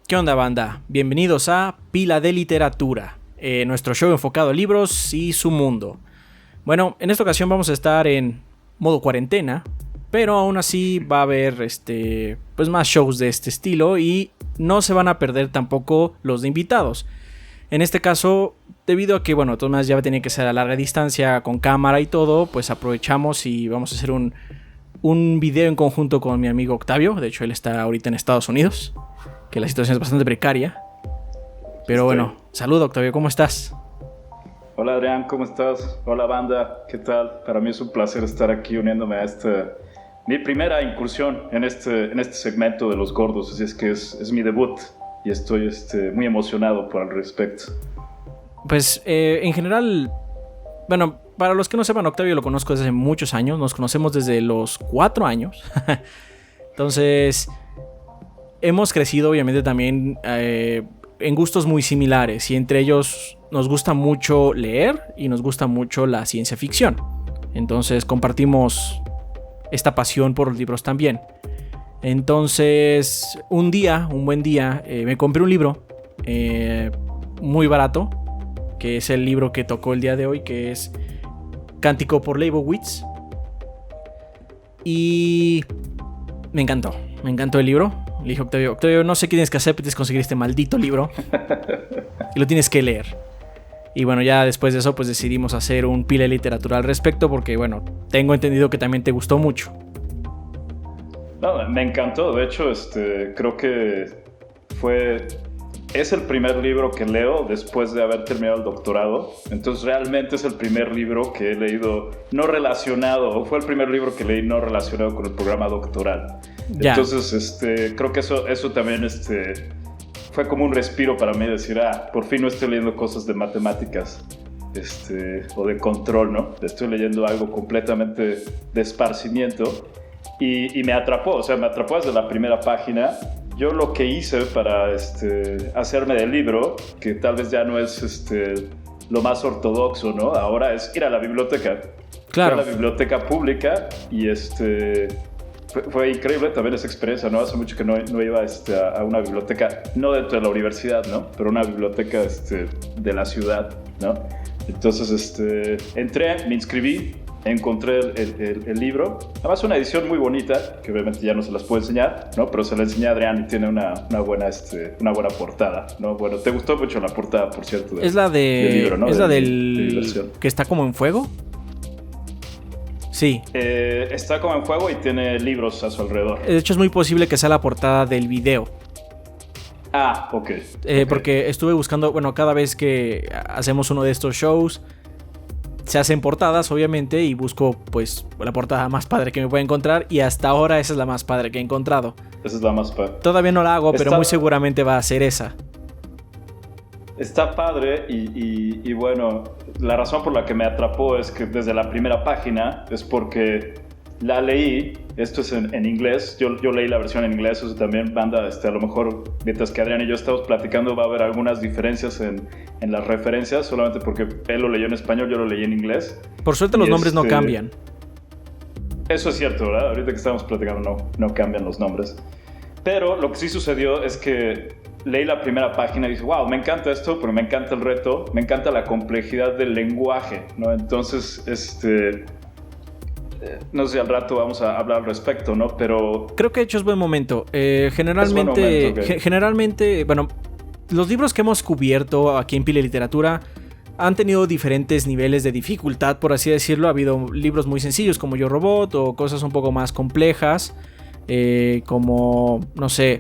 ¿Qué onda, banda? Bienvenidos a Pila de Literatura, nuestro show enfocado a libros y su mundo. Bueno, en esta ocasión vamos a estar en modo cuarentena, pero aún así va a haber pues más shows de este estilo y no se van a perder tampoco los de invitados. En este caso, debido a que, bueno, todo más ya tenía que ser a larga distancia con cámara y todo, pues aprovechamos y vamos a hacer un video en conjunto con mi amigo Octavio. De hecho, él está ahorita en Estados Unidos, que la situación es bastante precaria. Pero bueno, saludo Octavio, ¿cómo estás? Hola Adrián, ¿cómo estás? Hola banda, ¿qué tal? Para mí es un placer estar aquí uniéndome a mi primera incursión en este segmento de los gordos, así es que es mi debut y estoy muy emocionado por el respecto. Pues en general, bueno, para los que no sepan, Octavio lo conozco desde hace muchos años, nos conocemos desde los 4 años. Entonces hemos crecido obviamente también en gustos muy similares, y entre ellos nos gusta mucho leer y nos gusta mucho la ciencia ficción. Entonces compartimos esta pasión por los libros también. Entonces un buen día, me compré un libro muy barato, que es el libro que tocó el día de hoy, que es Cántico por Leibowitz. Y me encantó el libro. Le dije a Octavio, no sé qué tienes que hacer, pero tienes que conseguir este maldito libro y lo tienes que leer. Y bueno, ya después de eso pues decidimos hacer un pila de literatura al respecto, porque bueno, tengo entendido que también te gustó mucho. No, me encantó, de hecho creo que es el primer libro que leo después de haber terminado el doctorado. Entonces realmente es el primer libro que he leído no relacionado, o fue el primer libro que leí no relacionado con el programa doctoral. Ya. Entonces creo que eso también fue como un respiro para mí, decir, por fin no estoy leyendo cosas de matemáticas o de control, ¿no? Estoy leyendo algo completamente de esparcimiento, y me atrapó desde la primera página. Yo lo que hice para hacerme del libro, que tal vez ya no es lo más ortodoxo, ¿no? Ahora es ir a la biblioteca. Claro. Ir a la biblioteca pública, y fue increíble también esa experiencia, ¿no? Hace mucho que no iba a una biblioteca, no dentro de la universidad, ¿no? Pero una biblioteca de la ciudad, ¿no? Entonces entré, me inscribí, encontré el libro. Además una edición muy bonita, que obviamente ya no se las puedo enseñar, ¿no? Pero se la enseñé a Adrián y tiene una buena portada, ¿no? Bueno, te gustó mucho la portada, por cierto. Es la del libro, ¿no? Es la del que está como en fuego. Sí. Está como en fuego y tiene libros a su alrededor. De hecho es muy posible que sea la portada del video. Ok. Porque estuve buscando, bueno, cada vez que hacemos uno de estos shows se hacen portadas, obviamente, y busco pues la portada más padre que me pueda encontrar, y hasta ahora esa es la más padre que he encontrado. Esa es la más padre. Todavía no la hago, pero muy seguramente va a ser esa. Está padre, y bueno, la razón por la que me atrapó es que desde la primera página es porque la leí. Esto es en inglés, yo leí la versión en inglés. Eso también, banda, a lo mejor mientras que Adrián y yo estamos platicando va a haber algunas diferencias en las referencias, solamente porque él lo leyó en español, yo lo leí en inglés. Por suerte los nombres no cambian. Eso es cierto, ¿verdad? Ahorita que estamos platicando no cambian los nombres. Pero lo que sí sucedió es que leí la primera página y dije, wow, me encanta esto, pero me encanta el reto, me encanta la complejidad del lenguaje, ¿no? Entonces, no sé si al rato vamos a hablar al respecto, ¿no? Pero creo que de hecho es buen momento. Generalmente, bueno, los libros que hemos cubierto aquí en Pila de Literatura han tenido diferentes niveles de dificultad, por así decirlo. Ha habido libros muy sencillos como Yo Robot, o cosas un poco más complejas, como, no sé,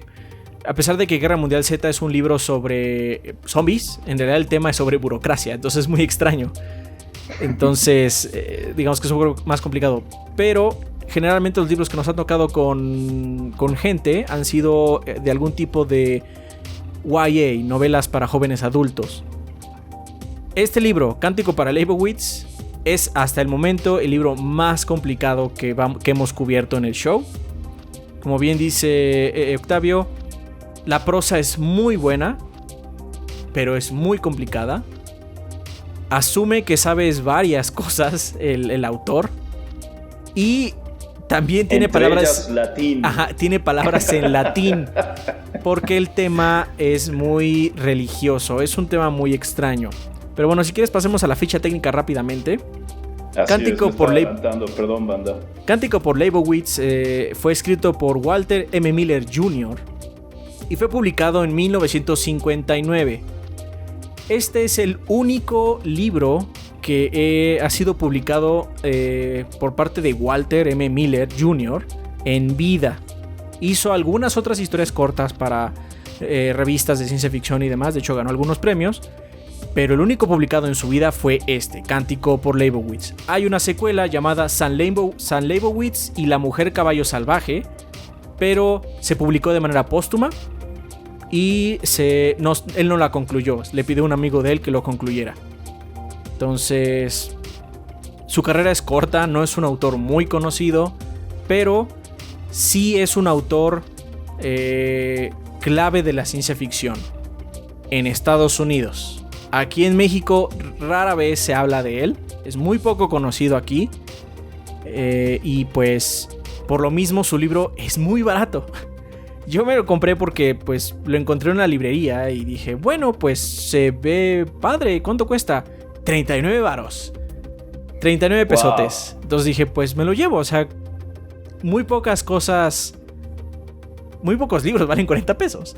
a pesar de que Guerra Mundial Z es un libro sobre zombies, en realidad el tema es sobre burocracia, entonces es muy extraño. Entonces, digamos que es un poco más complicado. Pero generalmente los libros que nos han tocado con gente han sido de algún tipo de YA, novelas para jóvenes adultos. Este libro, Cántico para Leibowitz, es hasta el momento el libro más complicado que hemos cubierto en el show. Como bien dice Octavio, la prosa es muy buena, pero es muy complicada. Asume que sabes varias cosas el autor. Y también tiene palabras... latín. Ajá, tiene palabras en latín. Porque el tema es muy religioso. Es un tema muy extraño. Pero bueno, si quieres pasemos a la ficha técnica rápidamente. Cántico por Leibowitz fue escrito por Walter M. Miller Jr. y fue publicado en 1959. Este es el único libro que ha sido publicado por parte de Walter M. Miller Jr. en vida. Hizo algunas otras historias cortas para revistas de ciencia ficción y demás. De hecho, ganó algunos premios. Pero el único publicado en su vida fue este, Cántico por Leibowitz. Hay una secuela llamada San Leibowitz y la mujer caballo salvaje, pero se publicó de manera póstuma y él no la concluyó. Le pidió a un amigo de él que lo concluyera. Entonces, su carrera es corta, no es un autor muy conocido, pero sí es un autor clave de la ciencia ficción en Estados Unidos. Aquí en México rara vez se habla de él, es muy poco conocido aquí, y pues por lo mismo su libro es muy barato. Yo me lo compré porque pues lo encontré en una librería y dije, bueno, pues se ve padre, ¿cuánto cuesta? 39 varos, 39 pesotes. Wow. Entonces dije, pues me lo llevo, o sea, muy pocos libros valen 40 pesos.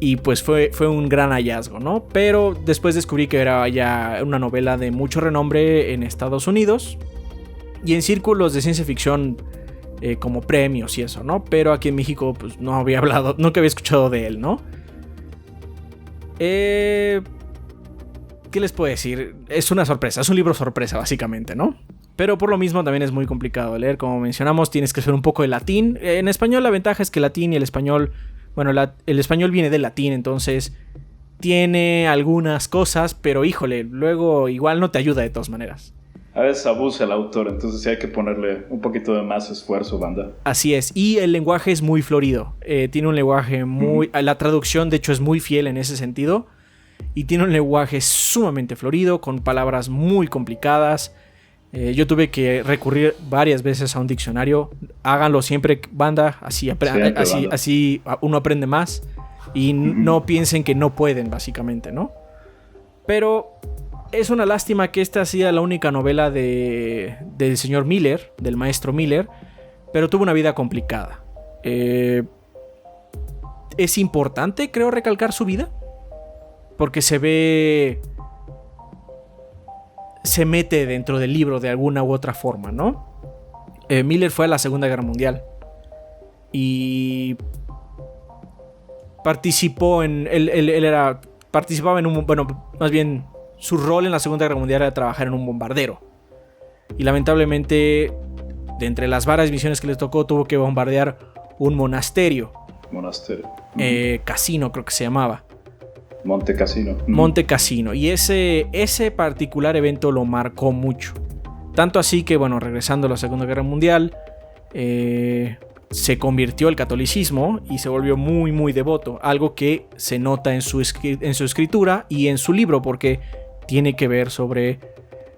Y pues fue un gran hallazgo, ¿no? Pero después descubrí que era ya una novela de mucho renombre en Estados Unidos y en círculos de ciencia ficción como premios y eso, ¿no? Pero aquí en México pues no había hablado, nunca había escuchado de él, ¿no? ¿Qué les puedo decir? Es una sorpresa, es un libro sorpresa básicamente, ¿no? Pero por lo mismo también es muy complicado de leer, como mencionamos, tienes que saber un poco de latín. En español la ventaja es que el latín y el español... Bueno, el español viene del latín, entonces tiene algunas cosas, pero híjole, luego igual no te ayuda de todas maneras. A veces abusa el autor, entonces sí hay que ponerle un poquito de más esfuerzo, banda. Así es, y el lenguaje es muy florido, tiene un lenguaje muy... La traducción de hecho es muy fiel en ese sentido, y tiene un lenguaje sumamente florido, con palabras muy complicadas. Yo tuve que recurrir varias veces a un diccionario. Háganlo siempre, banda. Así uno aprende más. Y no piensen que no pueden, básicamente, ¿no? Pero es una lástima que esta sea la única novela del señor Miller, del maestro Miller. Pero tuvo una vida complicada. Es importante, creo, recalcar su vida. Porque se mete dentro del libro de alguna u otra forma, ¿no? Miller fue a la Segunda Guerra Mundial y participaba en un... Bueno, más bien su rol en la Segunda Guerra Mundial era trabajar en un bombardero. Y lamentablemente, de entre las varias misiones que les tocó, tuvo que bombardear un monasterio. Casino creo que se llamaba. Monte Cassino. Y ese particular evento lo marcó mucho. Tanto así que, bueno, regresando a la Segunda Guerra Mundial, se convirtió al catolicismo y se volvió muy, muy devoto. Algo que se nota en su escritura y en su libro, porque tiene que ver sobre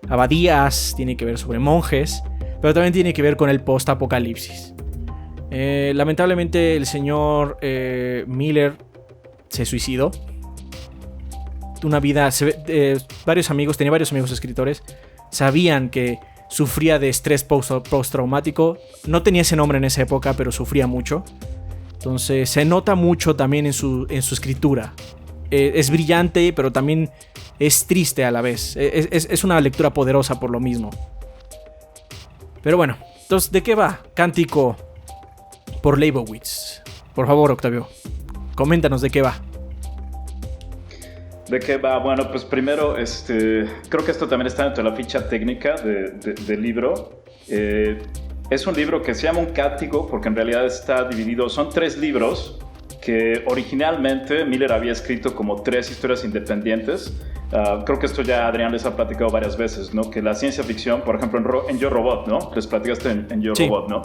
abadías, tiene que ver sobre monjes, pero también tiene que ver con el post-apocalipsis. Lamentablemente, el señor Miller se suicidó. Una vida, tenía varios amigos escritores, sabían que sufría de estrés postraumático. No tenía ese nombre en esa época, pero sufría mucho. Entonces se nota mucho también en su escritura. Es brillante, pero también es triste a la vez. Es una lectura poderosa por lo mismo. Pero bueno, entonces, ¿de qué va Cántico por Leibowitz? Por favor, Octavio, coméntanos de qué va. ¿De qué va? Bueno, pues primero, creo que esto también está dentro de la ficha técnica del libro. Es un libro que se llama un cántico porque en realidad está dividido, son 3 libros que originalmente Miller había escrito como 3 historias independientes. Creo que esto ya Adrián les ha platicado varias veces, ¿no? Que la ciencia ficción, por ejemplo en Yo Robot, ¿no? Les platicaste en Yo Sí. Robot, ¿no?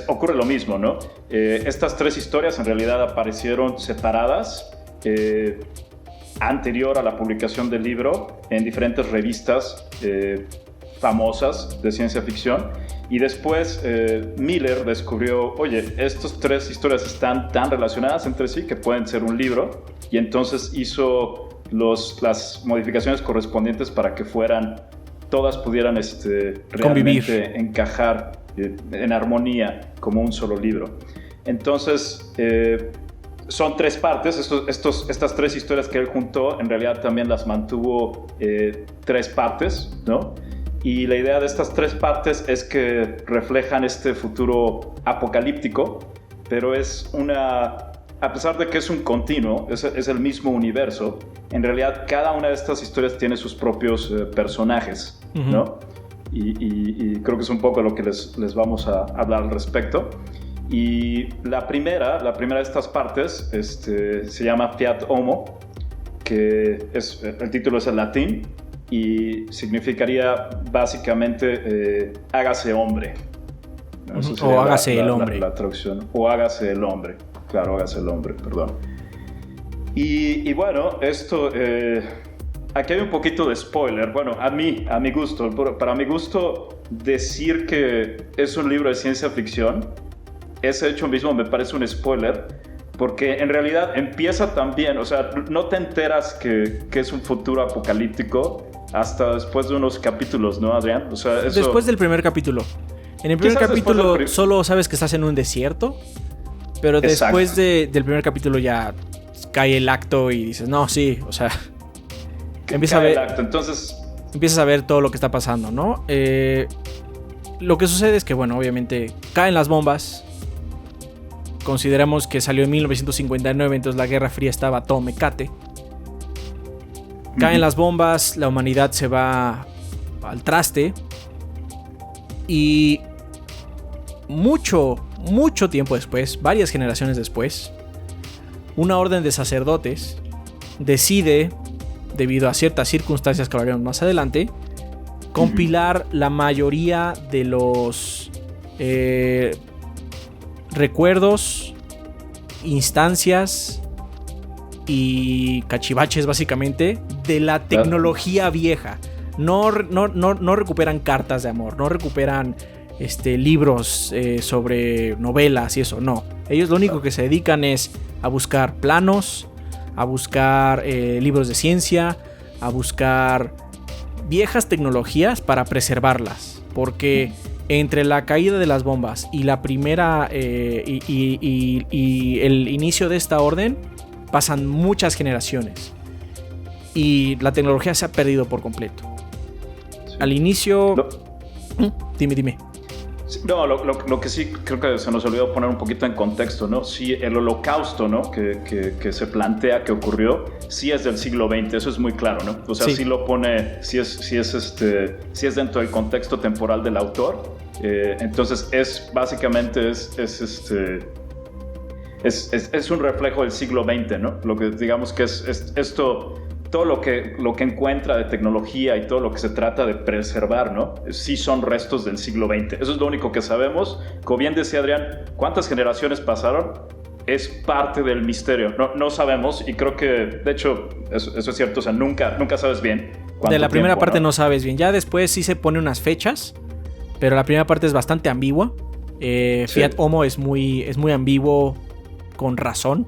ocurre lo mismo, ¿no? Estas 3 historias en realidad aparecieron separadas anterior a la publicación del libro en diferentes revistas famosas de ciencia ficción, y después Miller descubrió, oye, estas 3 historias están tan relacionadas entre sí que pueden ser un libro, y entonces hizo las modificaciones correspondientes para que todas pudieran realmente encajar en armonía como un solo libro. Entonces son 3 partes. Estas 3 historias que él juntó en realidad también las mantuvo 3 partes, ¿no? Y la idea de estas 3 partes es que reflejan este futuro apocalíptico, pero a pesar de que es un continuo, es el mismo universo, en realidad cada una de estas historias tiene sus propios personajes, ¿no? Y creo que es un poco lo que les vamos a hablar al respecto. Y la primera de estas partes se llama Fiat Homo, que el título es en latín y significaría básicamente hágase hombre. O hágase el hombre. La traducción. O hágase el hombre. Claro, hágase el hombre, perdón. Y bueno, esto... aquí hay un poquito de spoiler. Bueno, a mi gusto. Para mi gusto, decir que es un libro de ciencia ficción, ese hecho mismo me parece un spoiler, porque en realidad empieza también, o sea, no te enteras que es un futuro apocalíptico hasta después de unos capítulos, ¿no, Adrián? O sea, eso... Después del primer capítulo. En el primer capítulo solo sabes que estás en un desierto, pero después del primer capítulo ya cae el acto y dices, no, sí, o sea... Empiezas a ver todo lo que está pasando, ¿no? Lo que sucede es que, bueno, obviamente caen las bombas. Consideramos que salió en 1959, entonces la Guerra Fría estaba a todo mecate. Caen las bombas, la humanidad se va al traste. Y mucho tiempo después, varias generaciones después, una orden de sacerdotes decide, debido a ciertas circunstancias que hablaremos más adelante, compilar la mayoría de los recuerdos, instancias y cachivaches básicamente de la tecnología vieja. No recuperan cartas de amor, no recuperan libros sobre novelas y eso, no. Ellos lo único que se dedican es a buscar planos, a buscar libros de ciencia, a buscar viejas tecnologías para preservarlas, porque entre la caída de las bombas y la primera y el inicio de esta orden pasan muchas generaciones y la tecnología se ha perdido por completo. Sí. Al inicio... No. Dime. No, lo que sí creo que se nos olvidó poner un poquito en contexto, ¿no? Sí, el holocausto, ¿no? que se plantea que ocurrió, sí es del siglo XX, eso es muy claro, ¿no? O sea, sí lo pone, sí es dentro del contexto temporal del autor. Entonces básicamente es un reflejo del siglo XX, ¿no? Lo que digamos que es esto... Todo lo que encuentra de tecnología y todo lo que se trata de preservar, ¿no? Sí son restos del siglo XX. Eso es lo único que sabemos. Como bien decía Adrián, ¿cuántas generaciones pasaron? Es parte del misterio. No sabemos, y creo que, de hecho, eso es cierto. O sea, nunca sabes bien cuánto de la primera tiempo, parte no sabes bien. Ya después sí se pone unas fechas, pero la primera parte es bastante ambigua. Fiat Homo es muy ambiguo con razón.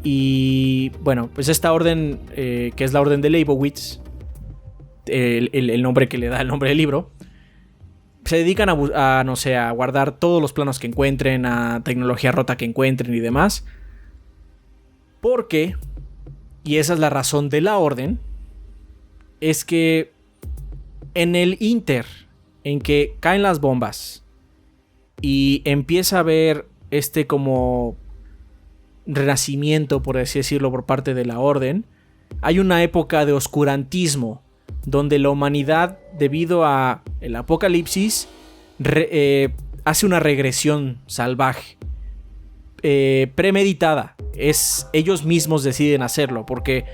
Y bueno, pues esta orden, que es la orden de Leibowitz, el nombre que le da el nombre del libro, se dedican a guardar todos los planos que encuentren, a tecnología rota que encuentren y demás. Porque, y esa es la razón de la orden, es que en el inter en que caen las bombas y empieza a haber como renacimiento, por así decirlo, por parte de la orden, hay una época de oscurantismo donde la humanidad, debido a el apocalipsis, hace una regresión salvaje, premeditada. Ellos mismos deciden hacerlo porque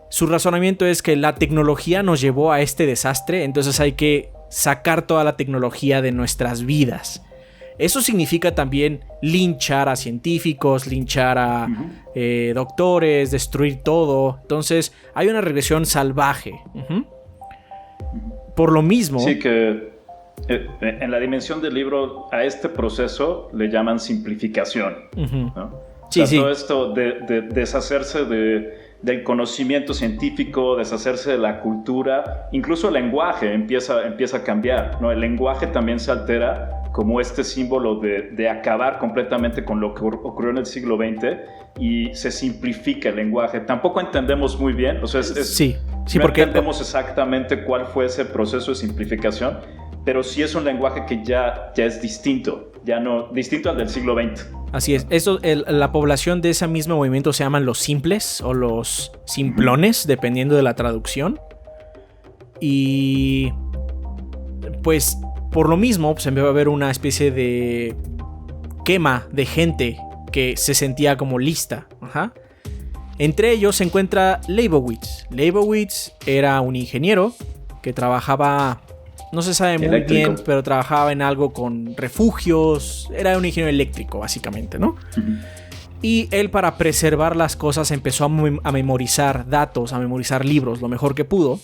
su razonamiento es que la tecnología nos llevó a este desastre, entonces hay que sacar toda la tecnología de nuestras vidas. Eso significa también linchar a científicos, linchar a doctores, destruir todo. Entonces hay una regresión salvaje. Por lo mismo... Sí, que en la dimensión del libro a este proceso le llaman simplificación, ¿no? Sí, o sea, todo esto de deshacerse del conocimiento científico, deshacerse de la cultura, incluso el lenguaje empieza a cambiar, ¿no? El lenguaje también se altera como este símbolo de acabar completamente con lo que ocurrió en el siglo XX y se simplifica el lenguaje. Tampoco entendemos muy bien, o sea, no porque entendemos exactamente cuál fue ese proceso de simplificación, pero sí es un lenguaje que ya es distinto, distinto al del siglo XX. Así es. La población de ese mismo movimiento se llaman los simples o los simplones, dependiendo de la traducción. Y pues por lo mismo se va a ver una especie de quema de gente que se sentía como lista. Entre ellos se encuentra Leibowitz. Leibowitz era un ingeniero que trabajaba... No se sabe muy bien, pero trabajaba en algo con refugios. Era un ingeniero eléctrico, básicamente, ¿no? Y él, para preservar las cosas, empezó a memorizar datos, a memorizar libros, lo mejor que pudo.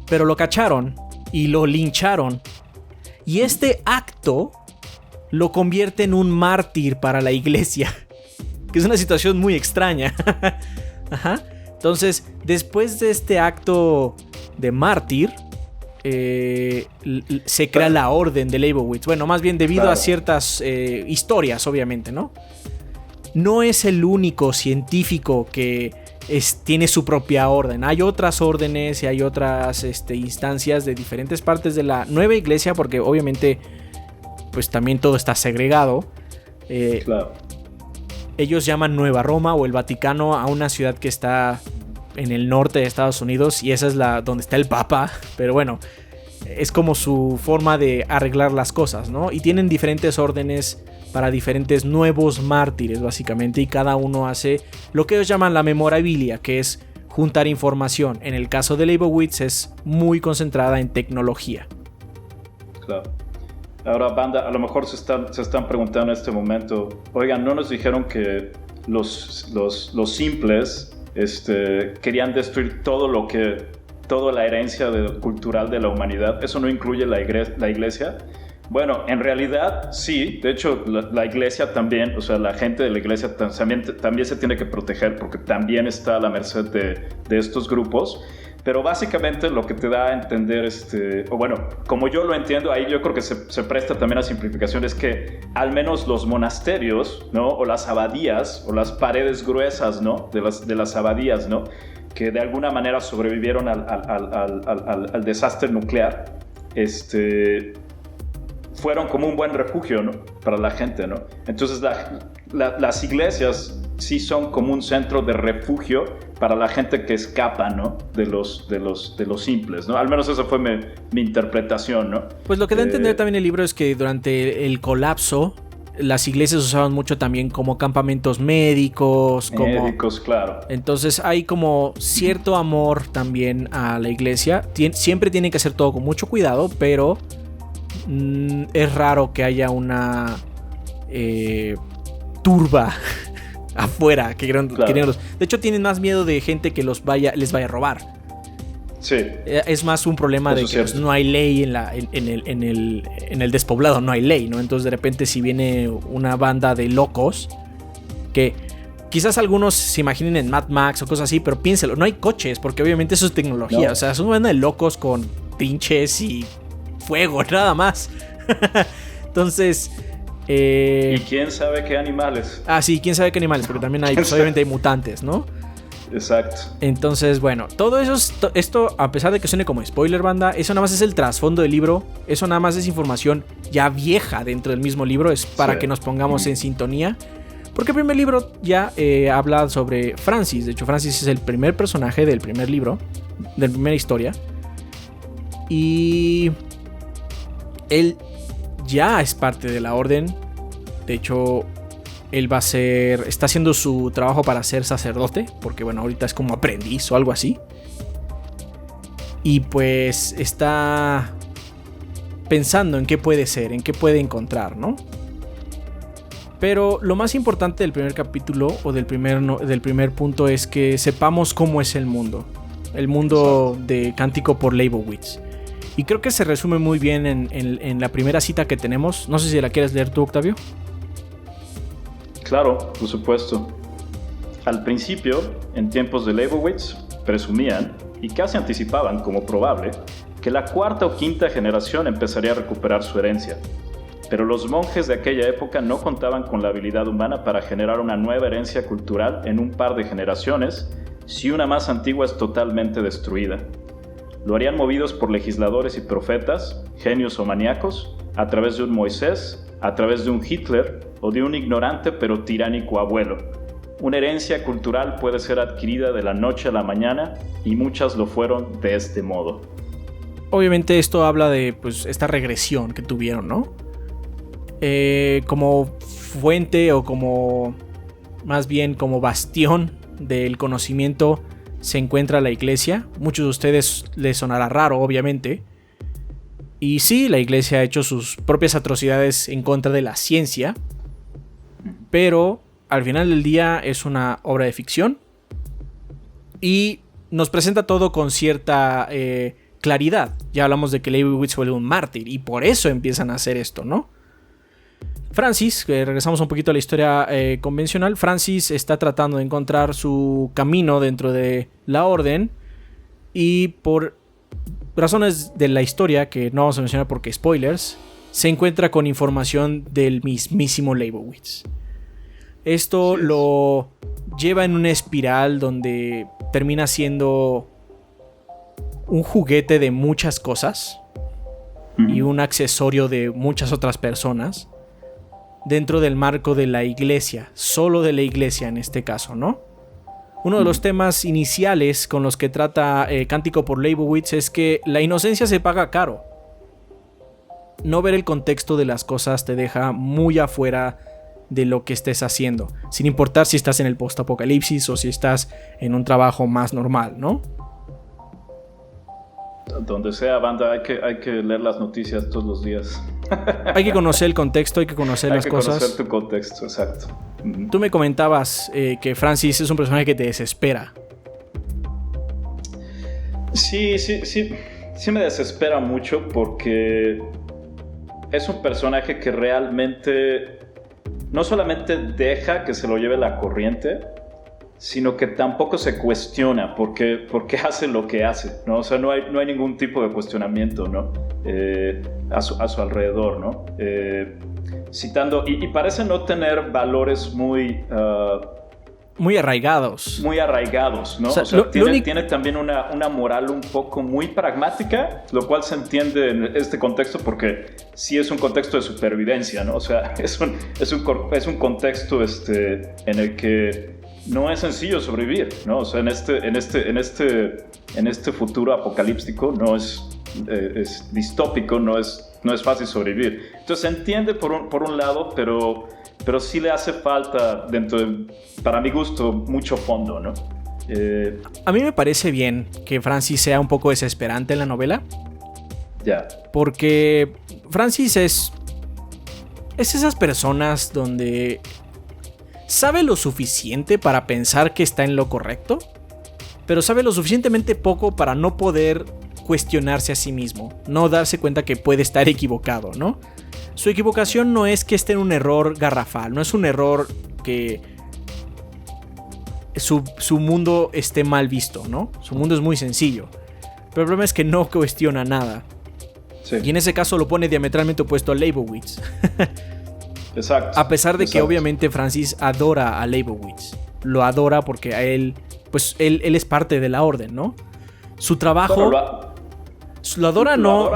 Pero lo cacharon y lo lincharon. Y este acto lo convierte en un mártir para la iglesia. Que es una situación muy extraña. Entonces, después de este acto de mártir... se crea la orden de Leibowitz. Bueno, más bien debido a ciertas historias, obviamente, ¿no? No es el único científico que tiene su propia orden. Hay otras órdenes y hay otras instancias de diferentes partes de la nueva iglesia, porque obviamente pues también todo está segregado. Ellos llaman Nueva Roma o el Vaticano a una ciudad que está en el norte de Estados Unidos, y esa es donde está el Papa, pero bueno, es como su forma de arreglar las cosas, ¿no? Y tienen diferentes órdenes para diferentes nuevos mártires, básicamente, y cada uno hace lo que ellos llaman la memorabilia, que es juntar información. En el caso de Leibowitz es muy concentrada en tecnología. Claro. Ahora, banda, a lo mejor se están preguntando en este momento, oigan, ¿no nos dijeron que los simples querían destruir toda la herencia cultural de la humanidad? ¿Eso no incluye la iglesia? Bueno, en realidad sí. De hecho, la iglesia también, o sea, la gente de la iglesia también se tiene que proteger, porque también está a la merced de estos grupos. Pero básicamente lo que te da a entender, o bueno, como yo lo entiendo, ahí yo creo que se presta también a simplificación, es que al menos los monasterios, ¿no? O las abadías, o las paredes gruesas, ¿no? De las abadías, ¿no? Que de alguna manera sobrevivieron al desastre nuclear, fueron como un buen refugio, ¿no? Para la gente, ¿no? Entonces las iglesias sí son como un centro de refugio para la gente que escapa, ¿no? De los simples, ¿no? Al menos esa fue mi interpretación, ¿no? Pues lo que da a entender también el libro es que durante el colapso las iglesias usaban mucho también como campamentos médicos. Claro. Entonces hay como cierto amor también a la iglesia. Siempre tienen que hacer todo con mucho cuidado, pero es raro que haya una turba afuera que quieran. De hecho, tienen más miedo de gente que les vaya a robar. Sí. Es más un problema de que pues, no hay ley en el despoblado, no hay ley, ¿no? Entonces de repente si viene una banda de locos, que quizás algunos se imaginen en Mad Max o cosas así, pero piénselo, no hay coches, porque obviamente eso es tecnología, o sea, es una banda de locos con pinches y fuego, nada más. Entonces... ¿Y quién sabe qué animales? Sí, quién sabe qué animales, porque también hay, pues, obviamente hay mutantes, ¿no? Exacto. Entonces, bueno, todo eso, esto, a pesar de que suene como spoiler, banda, eso nada más es el trasfondo del libro. Eso nada más es información ya vieja dentro del mismo libro. Es para que nos pongamos en sintonía. Porque el primer libro ya habla sobre Francis. De hecho, Francis es el primer personaje del primer libro, de la primera historia. Y él ya es parte de la orden. De hecho, él está haciendo su trabajo para ser sacerdote, porque bueno, ahorita es como aprendiz o algo así. Y pues está pensando en qué puede ser, en qué puede encontrar, ¿no? Pero lo más importante del primer capítulo o del primer punto es que sepamos cómo es el mundo de Cántico por Leibowitz. Y creo que se resume muy bien en la primera cita que tenemos. No sé si la quieres leer tú, Octavio. Claro, por supuesto. Al principio, en tiempos de Leibowitz, presumían, y casi anticipaban como probable, que la cuarta o quinta generación empezaría a recuperar su herencia. Pero los monjes de aquella época no contaban con la habilidad humana para generar una nueva herencia cultural en un par de generaciones, si una más antigua es totalmente destruida. Lo harían movidos por legisladores y profetas, genios o maníacos, a través de un Moisés, a través de un Hitler o de un ignorante pero tiránico abuelo. Una herencia cultural puede ser adquirida de la noche a la mañana y muchas lo fueron de este modo. Obviamente esto habla de pues, esta regresión que tuvieron, ¿no? Como fuente o como más bien como bastión del conocimiento se encuentra la iglesia. Muchos de ustedes les sonará raro, obviamente. Y sí, la iglesia ha hecho sus propias atrocidades en contra de la ciencia, pero al final del día es una obra de ficción y nos presenta todo con cierta claridad. Ya hablamos de que Leibowitz fue un mártir y por eso empiezan a hacer esto, ¿no? Francis, regresamos un poquito a la historia convencional. Francis está tratando de encontrar su camino dentro de la orden y por razones de la historia que no vamos a mencionar porque spoilers, se encuentra con información del mismísimo Leibowitz. Esto lo lleva en una espiral donde termina siendo un juguete de muchas cosas y un accesorio de muchas otras personas dentro del marco de la iglesia, solo de la iglesia en este caso, ¿no? Uno de los temas iniciales con los que trata Cántico por Leibowitz es que la inocencia se paga caro. No ver el contexto de las cosas te deja muy afuera de lo que estés haciendo, sin importar si estás en el post-apocalipsis o si estás en un trabajo más normal, ¿no? Donde sea, banda, hay que leer las noticias todos los días. Hay que conocer el contexto, hay que conocer las cosas. Hay que conocer tu contexto, exacto. Tú me comentabas que Francis es un personaje que te desespera. Sí me desespera mucho porque es un personaje que realmente no solamente deja que se lo lleve la corriente, sino que tampoco se cuestiona por qué hace lo que hace, ¿no? O sea, no hay ningún tipo de cuestionamiento, ¿no? A su alrededor, ¿no? Citando, y parece no tener valores muy arraigados. Muy arraigados, ¿no? O sea, tiene también una moral un poco muy pragmática, lo cual se entiende en este contexto porque sí es un contexto de supervivencia, ¿no? O sea, es un contexto en el que no es sencillo sobrevivir, ¿no? O sea, en este futuro apocalíptico no es distópico, no es fácil sobrevivir. Entonces se entiende por un lado, pero sí le hace falta, para mi gusto, mucho fondo, ¿no? A mí me parece bien que Francis sea un poco desesperante en la novela. Ya. Porque Francis es esas personas donde sabe lo suficiente para pensar que está en lo correcto, pero sabe lo suficientemente poco para no poder cuestionarse a sí mismo, no darse cuenta que puede estar equivocado, ¿no? Su equivocación no es que esté en un error garrafal, no es un error que su mundo esté mal visto, ¿no? Su mundo es muy sencillo, pero el problema es que no cuestiona nada. Sí. Y en ese caso lo pone diametralmente opuesto a Leibowitz. Exacto. A pesar de que obviamente Francis adora a Leibowitz. Lo adora porque a él, pues él es parte de la orden, ¿no? Su trabajo... lo adora, ¿no?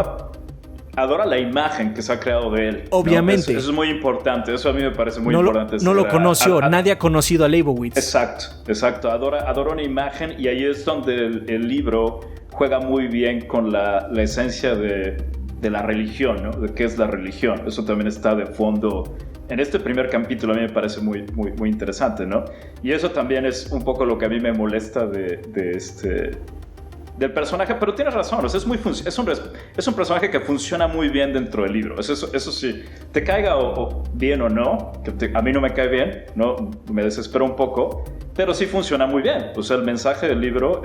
Adora la imagen que se ha creado de él. Obviamente. ¿no? Eso es muy importante. Eso a mí me parece muy importante. No lo conoció. Nadie ha conocido a Leibowitz. Exacto. Adora una imagen y ahí es donde el libro juega muy bien con la esencia de la religión, ¿no? De qué es la religión. Eso también está de fondo. En este primer capítulo a mí me parece muy, muy, muy interesante, ¿no? Y eso también es un poco lo que a mí me molesta de del personaje, pero tienes razón, o sea, es un personaje que funciona muy bien dentro del libro. Eso sí, te caiga bien o no, a mí no me cae bien, no, me desespero un poco, pero sí funciona muy bien. O sea, el mensaje del libro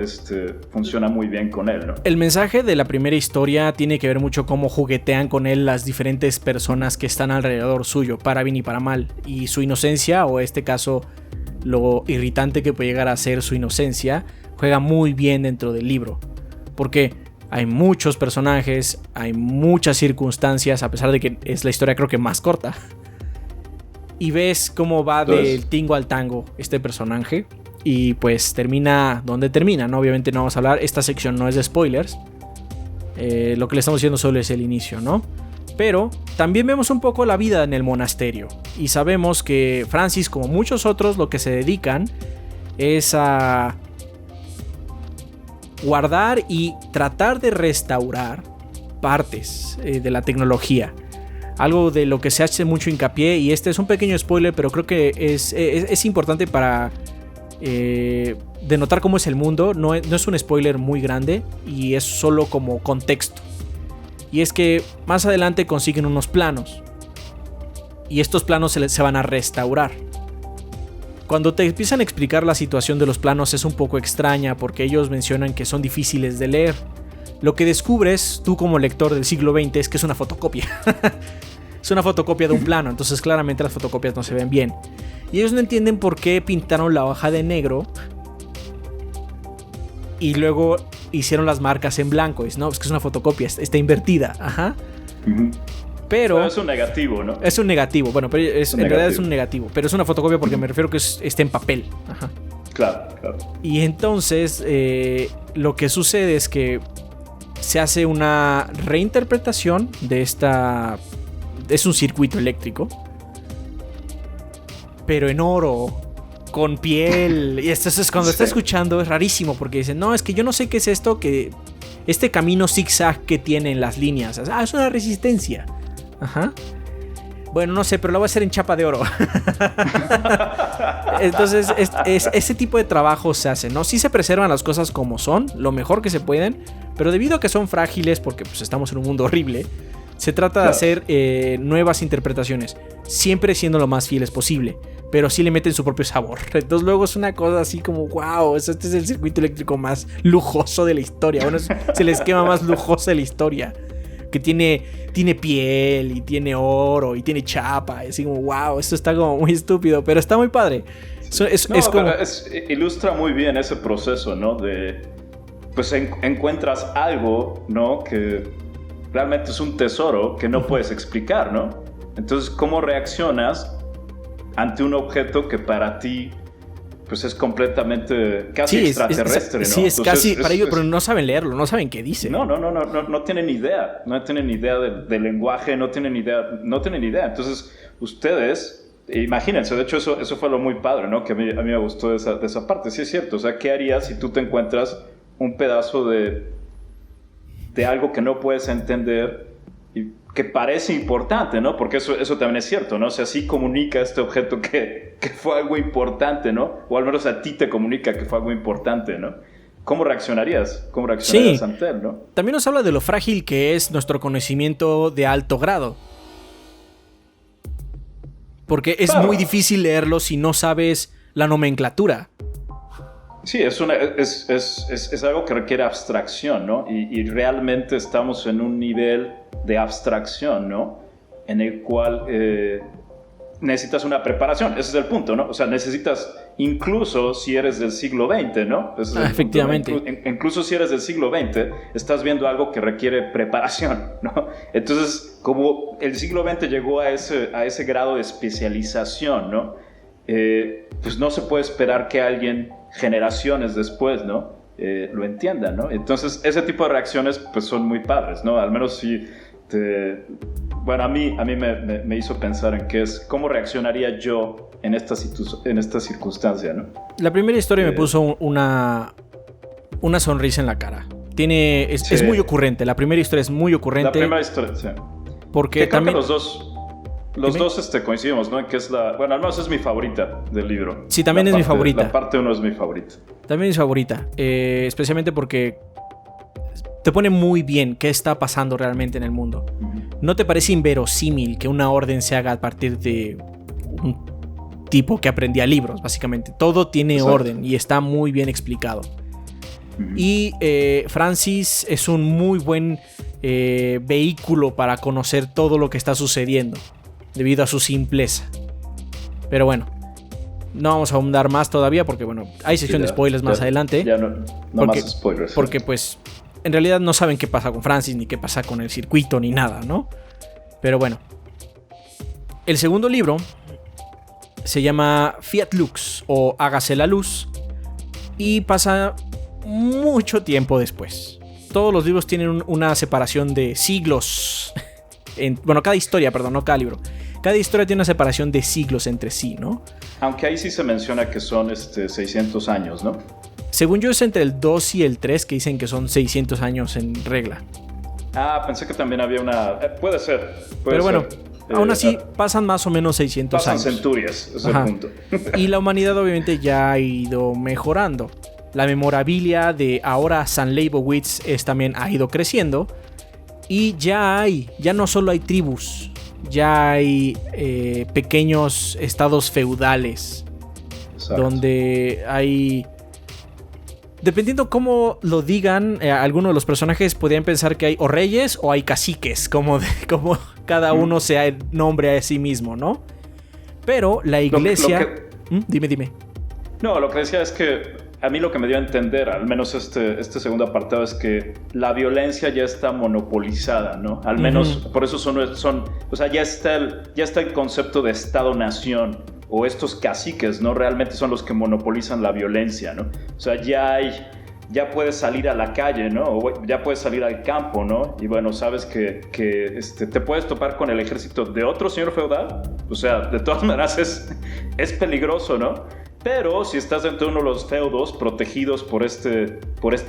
funciona muy bien con él, ¿no? El mensaje de la primera historia tiene que ver mucho cómo juguetean con él las diferentes personas que están alrededor suyo, para bien y para mal, y su inocencia, o en este caso lo irritante que puede llegar a ser su inocencia, juega muy bien dentro del libro, porque hay muchos personajes, hay muchas circunstancias, a pesar de que es la historia creo que más corta, y ves cómo va del tingo al tango este personaje, y pues termina donde termina, ¿no? Obviamente no vamos a hablar, esta sección no es de spoilers, lo que le estamos diciendo solo es el inicio, ¿no? Pero también vemos un poco la vida en el monasterio, y sabemos que Francis, como muchos otros, lo que se dedican es a guardar y tratar de restaurar partes de la tecnología. Algo de lo que se hace mucho hincapié, y este es un pequeño spoiler, pero creo que es importante para denotar cómo es el mundo. No es un spoiler muy grande y es solo como contexto. Y es que más adelante consiguen unos planos, y estos planos se van a restaurar. Cuando te empiezan a explicar la situación de los planos es un poco extraña, porque ellos mencionan que son difíciles de leer. Lo que descubres tú como lector del siglo XX es que es una fotocopia. Es una fotocopia de un plano, entonces claramente las fotocopias no se ven bien. Y ellos no entienden por qué pintaron la hoja de negro y luego hicieron las marcas en blanco. No, es que es una fotocopia, está invertida. Ajá. Uh-huh. Pero es un negativo, ¿no? Es un negativo, bueno, pero en realidad es un negativo, pero es una fotocopia porque me refiero que está en papel. Ajá. Claro. Y entonces lo que sucede es que se hace una reinterpretación de esta... Es un circuito eléctrico, pero en oro, con piel. Y esto es cuando está escuchando es rarísimo, porque dicen, no, es que yo no sé qué es esto, que este camino zigzag que tienen las líneas. Es una resistencia. Ajá. Bueno, no sé, pero lo voy a hacer en chapa de oro. Entonces, ese tipo de trabajo se hace, ¿no? Sí se preservan las cosas como son, lo mejor que se pueden, pero debido a que son frágiles, porque pues estamos en un mundo horrible, se trata de hacer nuevas interpretaciones, siempre siendo lo más fieles posible, pero sí le meten su propio sabor. Entonces luego es una cosa así como, wow, este es el circuito eléctrico más lujoso de la historia. Bueno, es el esquema más lujoso de la historia, que tiene piel y tiene oro y tiene chapa, y así como, wow, esto está como muy estúpido, pero está muy padre. Ilustra muy bien ese proceso, ¿no? De, pues encuentras algo, ¿no? Que realmente es un tesoro que no puedes explicar, ¿no? Entonces, ¿cómo reaccionas ante un objeto que para ti pues es completamente casi extraterrestre, ¿no? Sí, es casi para ellos, pero no saben leerlo, no saben qué dice. No tienen idea, no tienen idea del lenguaje, no tienen idea. Entonces, ustedes, imagínense, de hecho eso fue lo muy padre, ¿no? Que a mí me gustó de esa parte. Sí es cierto, o sea, ¿qué harías si tú te encuentras un pedazo de algo que no puedes entender y que parece importante, ¿no? Porque eso también es cierto, ¿no? O sea, sí comunica este objeto que fue algo importante, ¿no? O al menos a ti te comunica que fue algo importante, ¿no? ¿Cómo reaccionarías? ¿Cómo reaccionarías ante él, no? También nos habla de lo frágil que es nuestro conocimiento de alto grado. Porque es muy difícil leerlo si no sabes la nomenclatura. Sí, es algo que requiere abstracción, ¿no? Y realmente estamos en un nivel de abstracción, ¿no? En el cual necesitas una preparación. Ese es el punto, ¿no? O sea, necesitas, incluso si eres del siglo XX, ¿no? Efectivamente. Incluso si eres del siglo XX, estás viendo algo que requiere preparación, ¿no? Entonces, como el siglo XX llegó a ese grado de especialización, ¿no? Pues no se puede esperar que alguien generaciones después, ¿no? Lo entiendan, ¿no? Entonces, ese tipo de reacciones, pues, son muy padres, ¿no? Al menos si bueno, a mí me hizo pensar en cómo reaccionaría yo en esta circunstancia, ¿no? La primera historia me puso una sonrisa en la cara. Es muy ocurrente. La primera historia es muy ocurrente. La primera historia, sí. Porque también... Creo que los dos coincidimos, ¿no? Que es bueno, al menos es mi favorita del libro. Sí, también es mi favorita. La parte 1 es mi favorita. También es favorita. Especialmente porque te pone muy bien qué está pasando realmente en el mundo. ¿No te parece inverosímil que una orden se haga a partir de un tipo que aprendía libros, básicamente? Todo tiene orden y está muy bien explicado. Y Francis es un muy buen vehículo para conocer todo lo que está sucediendo, debido a su simpleza. Pero bueno, no vamos a ahondar más todavía porque, bueno, hay sección de spoilers más adelante. Ya no más spoilers. Porque, pues, en realidad no saben qué pasa con Francis, ni qué pasa con el circuito, ni nada, ¿no? Pero bueno. El segundo libro se llama Fiat Lux, o Hágase la Luz, y pasa mucho tiempo después. Todos los libros tienen una separación de siglos. Bueno, cada historia, perdón, no cada libro. Cada historia tiene una separación de siglos entre sí, ¿no? Aunque ahí sí se menciona que son 600 años, ¿no? Según yo es entre el 2 y el 3 que dicen que son 600 años en regla. Ah, pensé que también había una... puede ser. Pero bueno, aún así pasan más o menos 600 años. Pasan centurias, ese es el punto. Y la humanidad obviamente ya ha ido mejorando. La memorabilia de ahora San Leibowitz también ha ido creciendo. Y ya no solo hay tribus, ya hay pequeños estados feudales. Exacto. Donde hay... Dependiendo cómo lo digan, algunos de los personajes podrían pensar que hay o reyes o hay caciques, como cada uno se nombre a sí mismo, ¿no? Pero la iglesia... Dime. No, lo que decía es que a mí lo que me dio a entender, al menos este segundo apartado, es que la violencia ya está monopolizada, ¿no? Al menos por eso son o sea, ya está el concepto de Estado-nación, o estos caciques, ¿no? Realmente son los que monopolizan la violencia, ¿no? O sea, ya puedes salir a la calle, ¿no? O ya puedes salir al campo, ¿no? Y bueno, sabes que te puedes topar con el ejército de otro señor feudal. O sea, de todas maneras es peligroso, ¿no? Pero si estás dentro de uno de los feudos protegidos por este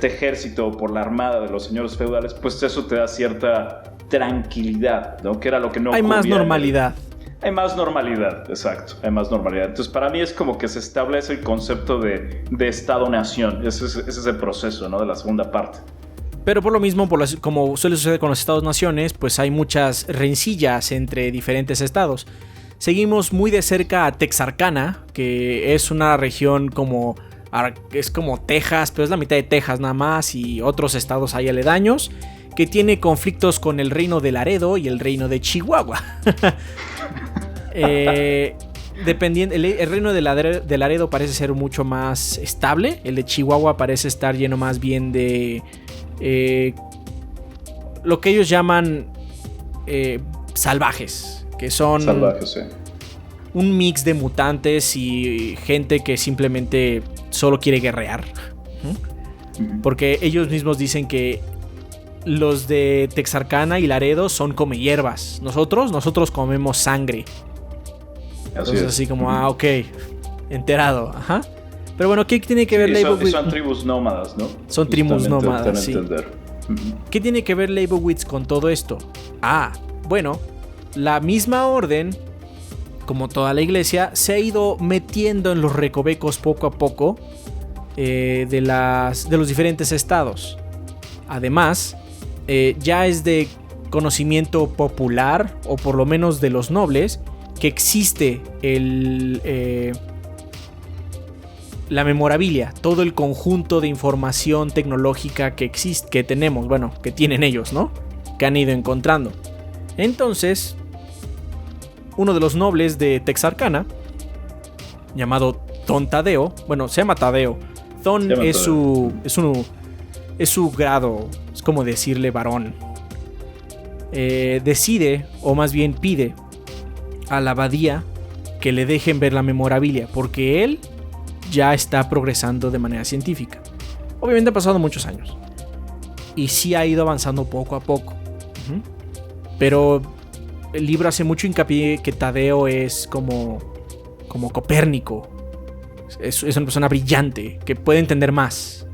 ejército o por la armada de los señores feudales, pues eso te da cierta tranquilidad, ¿no? Que era lo que no ocurría. Hay más normalidad. Hay más normalidad, exacto, hay más normalidad. Entonces para mí es como que se establece el concepto de Estado-nación. Ese es el proceso, ¿no? De la segunda parte. Pero por lo mismo, como suele suceder con los Estados-naciones, pues hay muchas rencillas entre diferentes estados. Seguimos muy de cerca a Texarkana, que es una región es como Texas, pero es la mitad de Texas nada más, y otros estados ahí aledaños, que tiene conflictos con el reino de Laredo y el reino de Chihuahua. Dependiendo, el reino de Laredo parece ser mucho más estable. El de Chihuahua parece estar lleno más bien de lo que ellos llaman salvajes, que son un mix de mutantes y gente que simplemente solo quiere guerrear. Porque ellos mismos dicen que los de Texarkana y Laredo son come hierbas. Nosotros comemos sangre. Entonces así como, ok, enterado, ajá. Pero bueno, ¿qué tiene que ver Leibowitz? Son tribus nómadas, ¿no? Son tribus nómadas, sí. ¿Qué tiene que ver Leibowitz con todo esto? Bueno, la misma orden, como toda la iglesia, se ha ido metiendo en los recovecos poco a poco de los diferentes estados. Además, ya es de conocimiento popular, o por lo menos de los nobles, que existe la memorabilia, todo el conjunto de información tecnológica que tenemos, bueno, que tienen ellos, ¿no? Que han ido encontrando. Entonces, uno de los nobles de Texarkana, llamado Don Tadeo, bueno, se llama Tadeo. Don es su grado, es como decirle varón. Decide, o más bien pide a la abadía que le dejen ver la memorabilia, porque él ya está progresando de manera científica. Obviamente han pasado muchos años y sí ha ido avanzando poco a poco. Pero el libro hace mucho hincapié que Tadeo es como Copérnico. Es una persona brillante que puede entender más.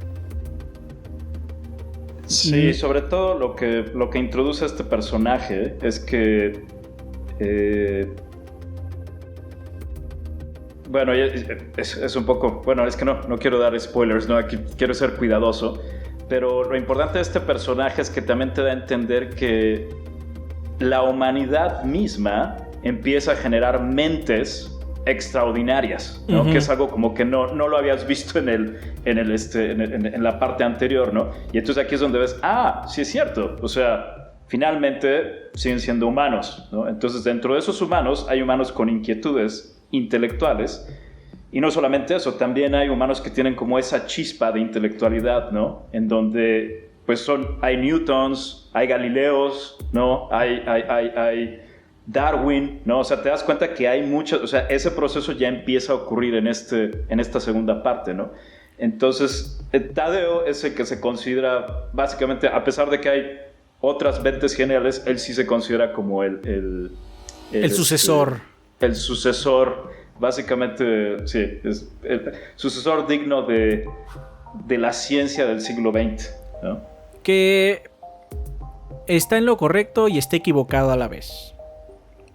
Sí, sobre todo lo que introduce a este personaje es que bueno, es un poco... Bueno, es que no quiero dar spoilers, ¿no? Aquí quiero ser cuidadoso. pero lo importante de este personaje es que también te da a entender que la humanidad misma empieza a generar mentes extraordinarias, ¿no? Que es algo como que no lo habías visto en la parte anterior, ¿no? Y entonces aquí es donde ves, sí es cierto, o sea, finalmente siguen siendo humanos, ¿no? Entonces dentro de esos humanos hay humanos con inquietudes intelectuales, y no solamente eso, también hay humanos que tienen como esa chispa de intelectualidad, ¿no? En donde pues hay Newtons, hay Galileos, ¿no? Hay Darwin, ¿no? O sea, te das cuenta que hay muchos, o sea, ese proceso ya empieza a ocurrir en esta segunda parte, ¿no? Entonces, Tadeo es el que se considera, básicamente, a pesar de que hay otras mentes geniales, él sí se considera como el sucesor. El sucesor, básicamente, sí, es el sucesor digno de la ciencia del siglo XX, ¿no? Que está en lo correcto y está equivocado a la vez.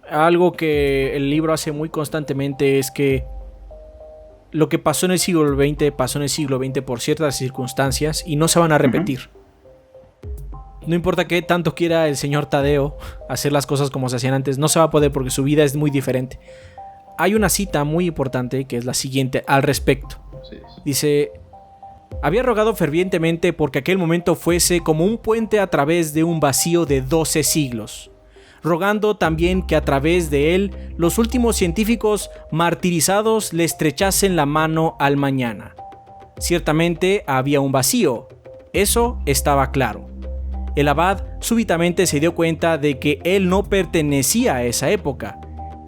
Algo que el libro hace muy constantemente es que lo que pasó en el siglo XX por ciertas circunstancias y no se van a repetir. No importa qué tanto quiera el señor Tadeo hacer las cosas como se hacían antes, no se va a poder porque su vida es muy diferente. Hay una cita muy importante que es la siguiente al respecto. Dice: había rogado fervientemente porque aquel momento fuese como un puente a través de un vacío de 12 siglos. Rogando también que a través de él los últimos científicos martirizados le estrechasen la mano al mañana. Ciertamente había un vacío, eso estaba claro. El abad súbitamente se dio cuenta de que él no pertenecía a esa época,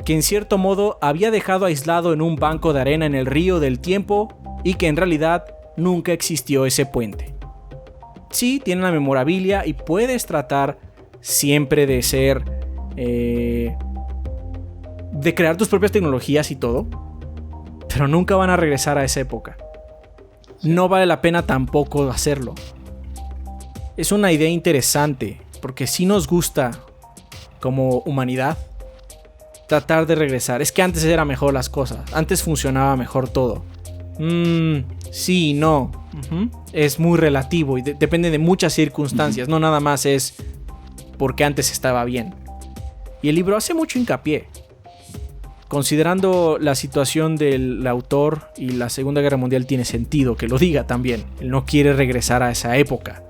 que en cierto modo había dejado aislado en un banco de arena en el río del tiempo y que en realidad nunca existió ese puente. Sí, tiene la memorabilia y puedes tratar siempre de ser de crear tus propias tecnologías y todo, pero nunca van a regresar a esa época. No vale la pena tampoco hacerlo. Es una idea interesante porque sí nos gusta como humanidad tratar de regresar. Es que antes era mejor las cosas, antes funcionaba mejor todo. Sí, no. Es muy relativo y depende de muchas circunstancias. No nada más es porque antes estaba bien. Y el libro hace mucho hincapié. Considerando la situación del autor y la Segunda Guerra Mundial, tiene sentido que lo diga también. Él no quiere regresar a esa época.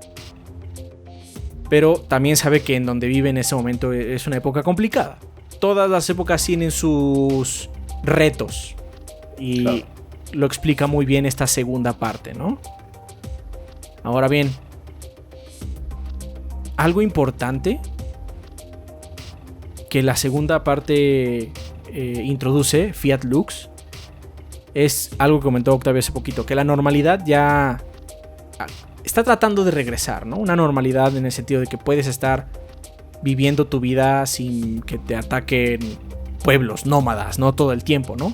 Pero también sabe que en donde vive en ese momento es una época complicada. Todas las épocas tienen sus retos. Y claro, lo explica muy bien esta segunda parte, ¿no? Ahora bien, algo importante que la segunda parte introduce, Fiat Lux, es algo que comentó Octavio hace poquito, que la normalidad ya está tratando de regresar, ¿no? Una normalidad en el sentido de que puedes estar viviendo tu vida sin que te ataquen pueblos nómadas, ¿no? Todo el tiempo, ¿no?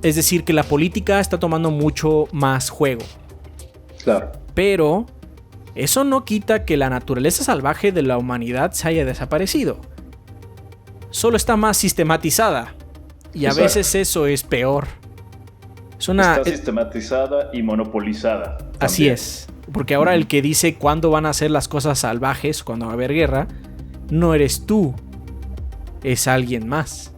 Es decir, que la política está tomando mucho más juego. Claro. Pero eso no quita que la naturaleza salvaje de la humanidad se haya desaparecido. Solo está más sistematizada. Y a veces eso es peor. Está sistematizada y monopolizada. También. Así es. Porque ahora el que dice cuándo van a ser las cosas salvajes, cuando va a haber guerra, no eres tú. Es alguien más.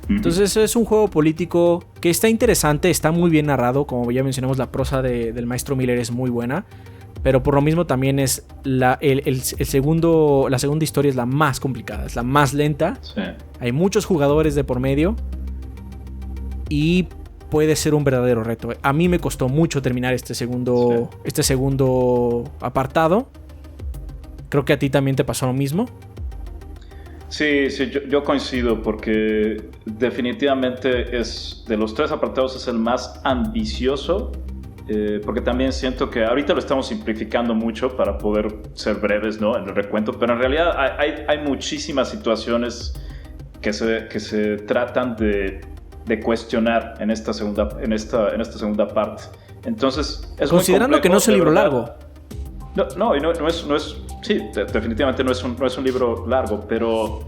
Entonces es un juego político que está interesante, está muy bien narrado. Como ya mencionamos, la prosa del maestro Miller es muy buena. Pero por lo mismo también es la segunda historia es la más complicada, es la más lenta. Sí. Hay muchos jugadores de por medio y puede ser un verdadero reto. A mí me costó mucho terminar este segundo apartado. Creo que a ti también te pasó lo mismo. Sí, yo coincido porque definitivamente es de los tres apartados es el más ambicioso. Porque también siento que ahorita lo estamos simplificando mucho para poder ser breves, ¿no? En el recuento, pero en realidad hay muchísimas situaciones que se tratan de cuestionar en esta segunda parte. Entonces es considerando muy complejo, que no es un libro largo. No es sí, definitivamente no es un libro largo, pero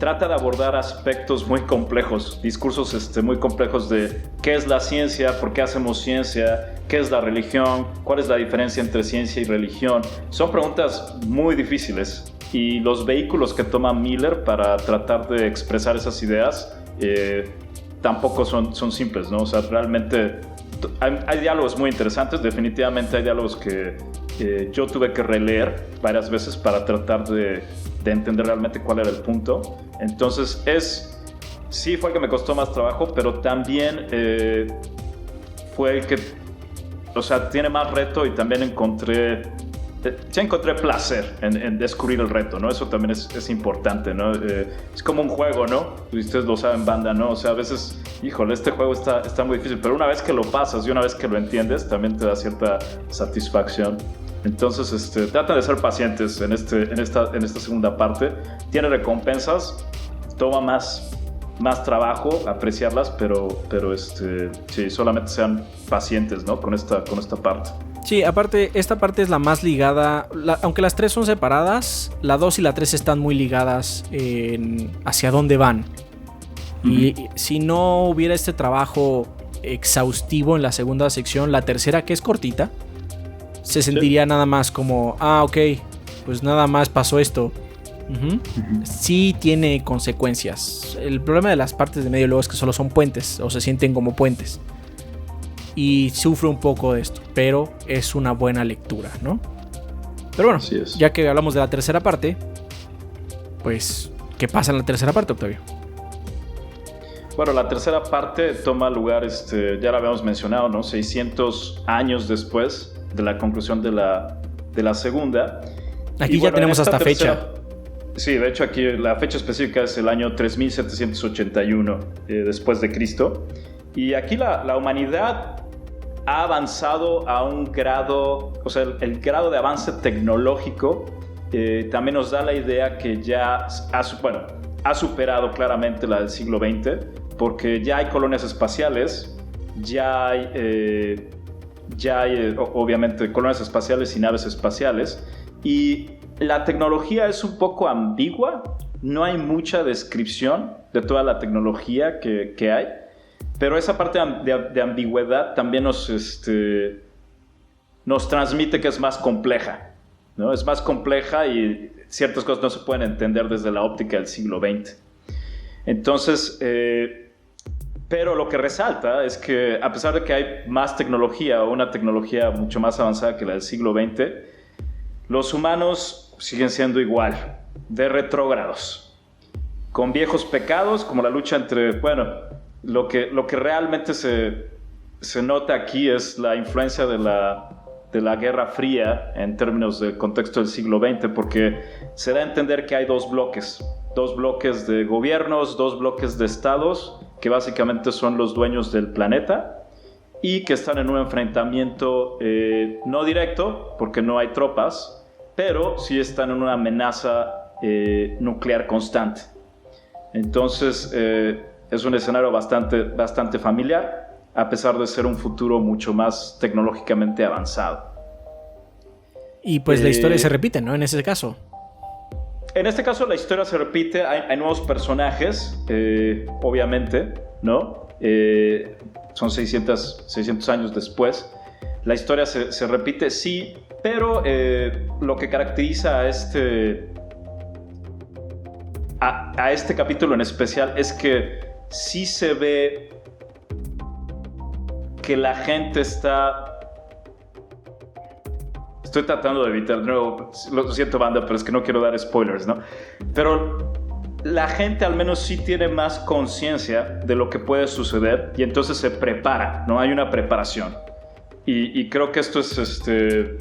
trata de abordar aspectos muy complejos, discursos muy complejos de qué es la ciencia, por qué hacemos ciencia, qué es la religión, cuál es la diferencia entre ciencia y religión. Son preguntas muy difíciles y los vehículos que toma Miller para tratar de expresar esas ideas tampoco son simples, ¿no? O sea, realmente hay diálogos muy interesantes, definitivamente hay diálogos que yo tuve que releer varias veces para tratar de entender realmente cuál era el punto. Entonces sí fue el que me costó más trabajo, pero también fue el que, o sea, tiene más reto y también encontré placer en descubrir el reto, ¿no? Eso también es importante, ¿no? Es como un juego, ¿no? Ustedes lo saben, banda, ¿no? O sea, a veces, híjole, este juego está muy difícil, pero una vez que lo pasas y una vez que lo entiendes, también te da cierta satisfacción. Entonces, tratan de ser pacientes en esta segunda parte. Tiene recompensas, toma más trabajo apreciarlas, pero sí, solamente sean pacientes, ¿no? Con esta parte. Sí, aparte, esta parte es la más ligada, aunque las tres son separadas, la 2 y la 3 están muy ligadas hacia dónde van. Uh-huh. Y si no hubiera este trabajo exhaustivo en la segunda sección, la tercera, que es cortita, se sentiría nada más como, ok, pues nada más pasó esto. Uh-huh. Uh-huh. Sí tiene consecuencias. El problema de las partes de medio luego es que solo son puentes, o se sienten como puentes. Y sufre un poco de esto, pero es una buena lectura, ¿no? Pero bueno, ya que hablamos de la tercera parte, pues, ¿qué pasa en la tercera parte, Octavio? Bueno, la tercera parte toma lugar, ya la habíamos mencionado, ¿no? 600 años después de la conclusión de la segunda. Aquí ya tenemos hasta fecha. Sí, de hecho aquí la fecha específica es el año 3781 después de Cristo. Y aquí la humanidad ha avanzado a un grado, o sea, el grado de avance tecnológico también nos da la idea que ya ha superado claramente la del siglo XX, porque ya hay colonias espaciales, ya hay obviamente colonias espaciales y naves espaciales, y la tecnología es un poco ambigua, no hay mucha descripción de toda la tecnología que hay. Pero esa parte de ambigüedad también nos transmite que es más compleja, ¿no? Es más compleja y ciertas cosas no se pueden entender desde la óptica del siglo XX. Entonces, pero lo que resalta es que a pesar de que hay más tecnología o una tecnología mucho más avanzada que la del siglo XX, los humanos siguen siendo igual, de retrógrados, con viejos pecados como la lucha entre, lo que realmente se nota aquí es la influencia de la Guerra Fría en términos del contexto del siglo XX, porque se da a entender que hay dos bloques de gobiernos, dos bloques de estados, que básicamente son los dueños del planeta y que están en un enfrentamiento no directo, porque no hay tropas, pero sí están en una amenaza nuclear constante. Entonces, es un escenario bastante familiar, a pesar de ser un futuro mucho más tecnológicamente avanzado. Y pues la historia se repite, ¿no? En ese caso. En este caso la historia se repite, hay nuevos personajes, obviamente, ¿no? Son 600 años después. La historia se repite, sí, pero lo que caracteriza a este capítulo en especial es que sí se ve que la gente está... Estoy tratando de evitar, de nuevo, lo siento, banda, pero es que no quiero dar spoilers, ¿no? Pero la gente al menos sí tiene más conciencia de lo que puede suceder y entonces se prepara, ¿no? Hay una preparación. Y creo que esto es,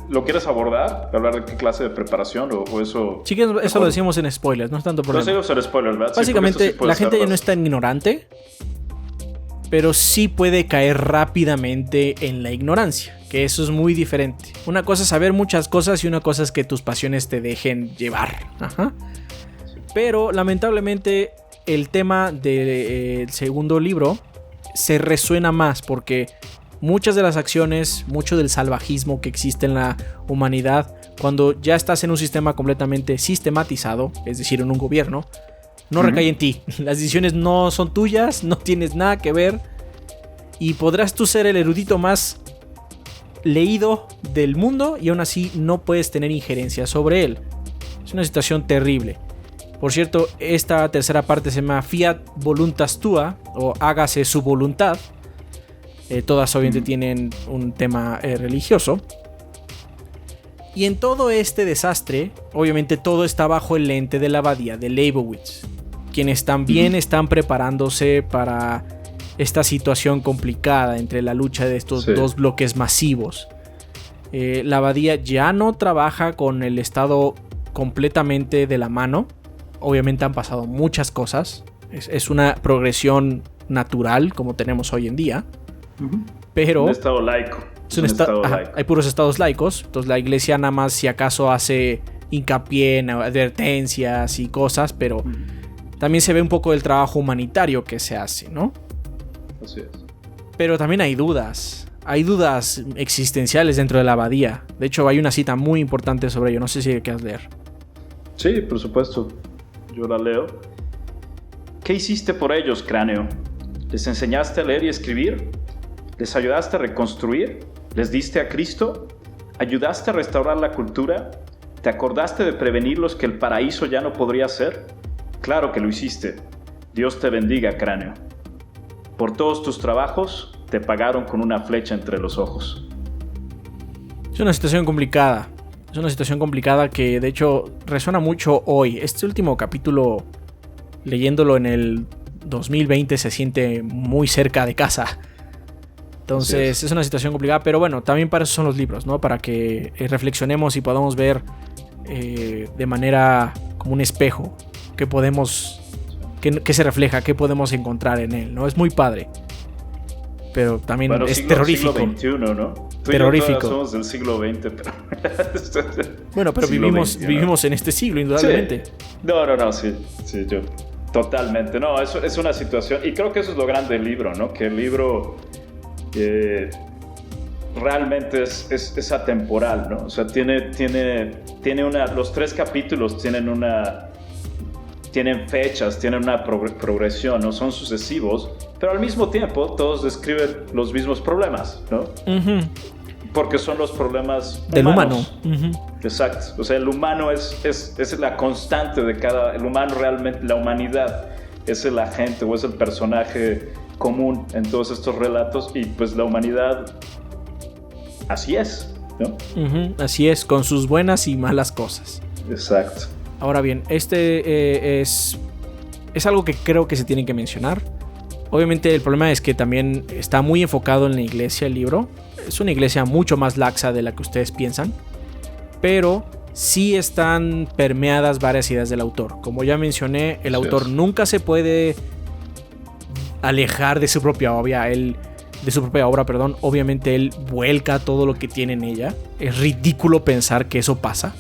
¿lo quieres abordar? ¿Hablar de qué clase de preparación o eso? Sí, que eso lo decimos en spoilers, no es tanto problema. No sé spoilers, ¿verdad? Básicamente, sí, la gente ya no es tan ignorante, pero sí puede caer rápidamente en la ignorancia, que eso es muy diferente. Una cosa es saber muchas cosas y una cosa es que tus pasiones te dejen llevar. Ajá. Pero lamentablemente el tema del segundo libro se resuena más porque muchas de las acciones, mucho del salvajismo que existe en la humanidad, cuando ya estás en un sistema completamente sistematizado, es decir, en un gobierno, no recae en ti. Las decisiones no son tuyas, no tienes nada que ver. Y podrás tú ser el erudito más leído del mundo y aún así no puedes tener injerencia sobre él. Es una situación terrible. Por cierto, esta tercera parte se llama Fiat Voluntas Tua, o hágase su voluntad. Todas obviamente tienen un tema religioso. Y en todo este desastre, obviamente todo está bajo el lente de la abadía de Leibowitz, quienes también están preparándose para esta situación complicada entre la lucha de estos dos bloques masivos. La abadía ya no trabaja con el Estado completamente de la mano. Obviamente han pasado muchas cosas. Es una progresión natural como tenemos hoy en día. Pero un estado laico. Hay puros estados laicos. Entonces la iglesia nada más si acaso hace hincapié en advertencias y cosas, pero también se ve un poco del trabajo humanitario que se hace, ¿no? Así es. Pero también hay dudas. Hay dudas existenciales dentro de la abadía. De hecho, hay una cita muy importante sobre ello. No sé si quieres leer. Sí, por supuesto. Yo la leo. ¿Qué hiciste por ellos, Cráneo? ¿Les enseñaste a leer y escribir? ¿Les ayudaste a reconstruir? ¿Les diste a Cristo? ¿Ayudaste a restaurar la cultura? ¿Te acordaste de prevenirlos que el paraíso ya no podría ser? Claro que lo hiciste. Dios te bendiga, Cráneo. Por todos tus trabajos, te pagaron con una flecha entre los ojos. Es una situación complicada. Es una situación complicada que de hecho resuena mucho hoy. Este último capítulo, leyéndolo en el 2020, se siente muy cerca de casa. Entonces es una situación complicada, pero bueno, también para eso son los libros, ¿no? Para que reflexionemos y podamos ver de manera como un espejo qué podemos, qué se refleja, qué podemos encontrar en él, ¿no? Es muy padre. Pero también es terrorífico. Siglo XXI, ¿no? Tú terrorífico. Y yo somos del siglo XX, pero... Bueno, pero vivimos en este siglo, indudablemente. Sí. No, sí, yo... Totalmente. No, eso es una situación... Y creo que eso es lo grande del libro, ¿no? Que el libro realmente es atemporal, ¿no? O sea, tiene una... Los 3 capítulos tienen fechas, tienen una progresión, ¿no? Son sucesivos, pero al mismo tiempo todos describen los mismos problemas, ¿no? Porque son los problemas del humano. Exacto. O sea, el humano es la constante de cada... El humano realmente, la humanidad es el agente o es el personaje común en todos estos relatos y pues la humanidad así es, ¿no? Así es, con sus buenas y malas cosas. Exacto. Ahora bien, es algo que creo que se tiene que mencionar. Obviamente el problema es que también está muy enfocado en la iglesia el libro. Es una iglesia mucho más laxa de la que ustedes piensan. Pero sí están permeadas varias ideas del autor. Como ya mencioné, el autor nunca se puede alejar de su propia obra. Obviamente él vuelca todo lo que tiene en ella. Es ridículo pensar que eso pasa.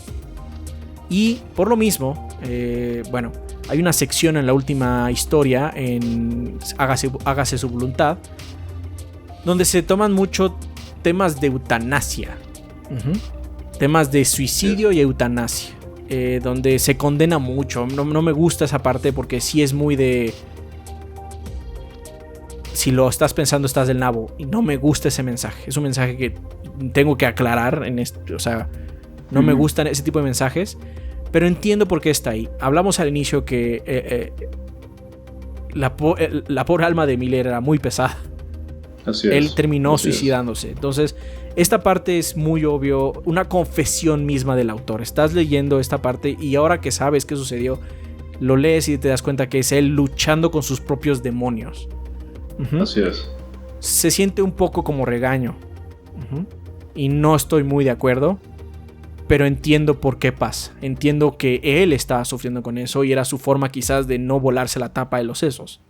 Y por lo mismo, hay una sección en la última historia, en Hágase su voluntad, donde se toman mucho temas de eutanasia. Temas de suicidio y eutanasia. Donde se condena mucho. No me gusta esa parte porque sí es muy de... Si lo estás pensando, estás del nabo. Y no me gusta ese mensaje. Es un mensaje que tengo que aclarar en esto. O sea, no me gustan ese tipo de mensajes. Pero entiendo por qué está ahí. Hablamos al inicio que la pobre alma de Miller era muy pesada. Así es. Él terminó suicidándose. Entonces, esta parte es muy obvio. Una confesión misma del autor. Estás leyendo esta parte y ahora que sabes qué sucedió, lo lees y te das cuenta que es él luchando con sus propios demonios. Así es. Se siente un poco como regaño. Y no estoy muy de acuerdo. Pero entiendo por qué pasa. Entiendo que él estaba sufriendo con eso y era su forma quizás de no volarse la tapa de los sesos.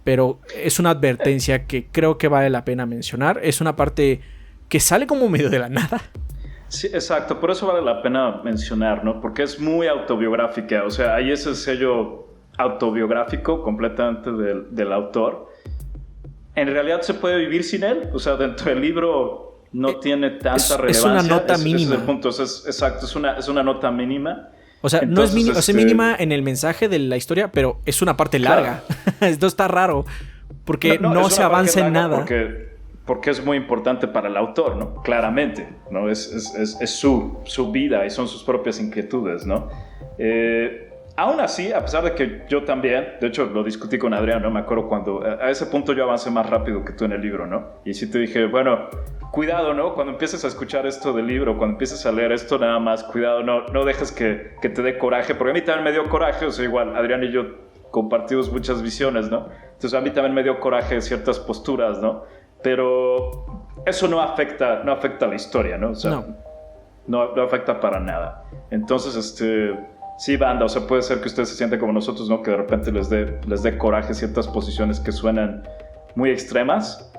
Pero es una advertencia que creo que vale la pena mencionar. Es una parte que sale como medio de la nada. Sí, exacto. Por eso vale la pena mencionar, ¿no? Porque es muy autobiográfica. O sea, hay ese sello autobiográfico completamente del autor. En realidad se puede vivir sin él. O sea, dentro del libro... No tiene tanta relevancia. Es una nota mínima. Ese es el punto. Exacto, es una nota mínima. O sea, Entonces, no es mínima, o sea, mínima en el mensaje de la historia, pero es una parte larga. Claro. Esto está raro, porque no se avanza en nada. Porque es muy importante para el autor, ¿no? Claramente, ¿no? Es su vida y son sus propias inquietudes, ¿no? Aún así, a pesar de que yo también, de hecho lo discutí con Adrián, ¿no? Me acuerdo cuando, a ese punto yo avancé más rápido que tú en el libro, ¿no? Y sí te dije, bueno, cuidado, ¿no? Cuando empieces a escuchar esto del libro, cuando empieces a leer esto, nada más, cuidado, no dejes que te dé coraje, porque a mí también me dio coraje, o sea, igual, Adrián y yo compartimos muchas visiones, ¿no? Entonces a mí también me dio coraje ciertas posturas, ¿no? Pero eso no afecta a la historia, ¿no? O sea, no afecta para nada. Entonces, sí, banda, o sea, puede ser que ustedes se sientan como nosotros, ¿no? Que de repente les dé coraje ciertas posiciones que suenan muy extremas.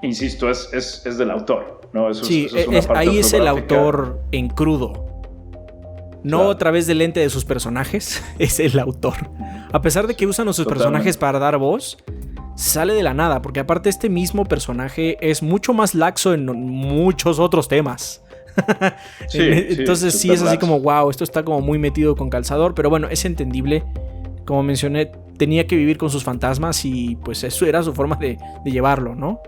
Insisto, es del autor, ¿no? Eso sí, es una parte ahí es el autor en crudo. No claro. A través del lente de sus personajes, es el autor. A pesar de que usan a sus personajes para dar voz, sale de la nada, porque aparte este mismo personaje es mucho más laxo en muchos otros temas. Entonces sí es así como wow, esto está como muy metido con calzador, pero bueno, es entendible. Como mencioné, tenía que vivir con sus fantasmas y pues eso era su forma de llevarlo, ¿no?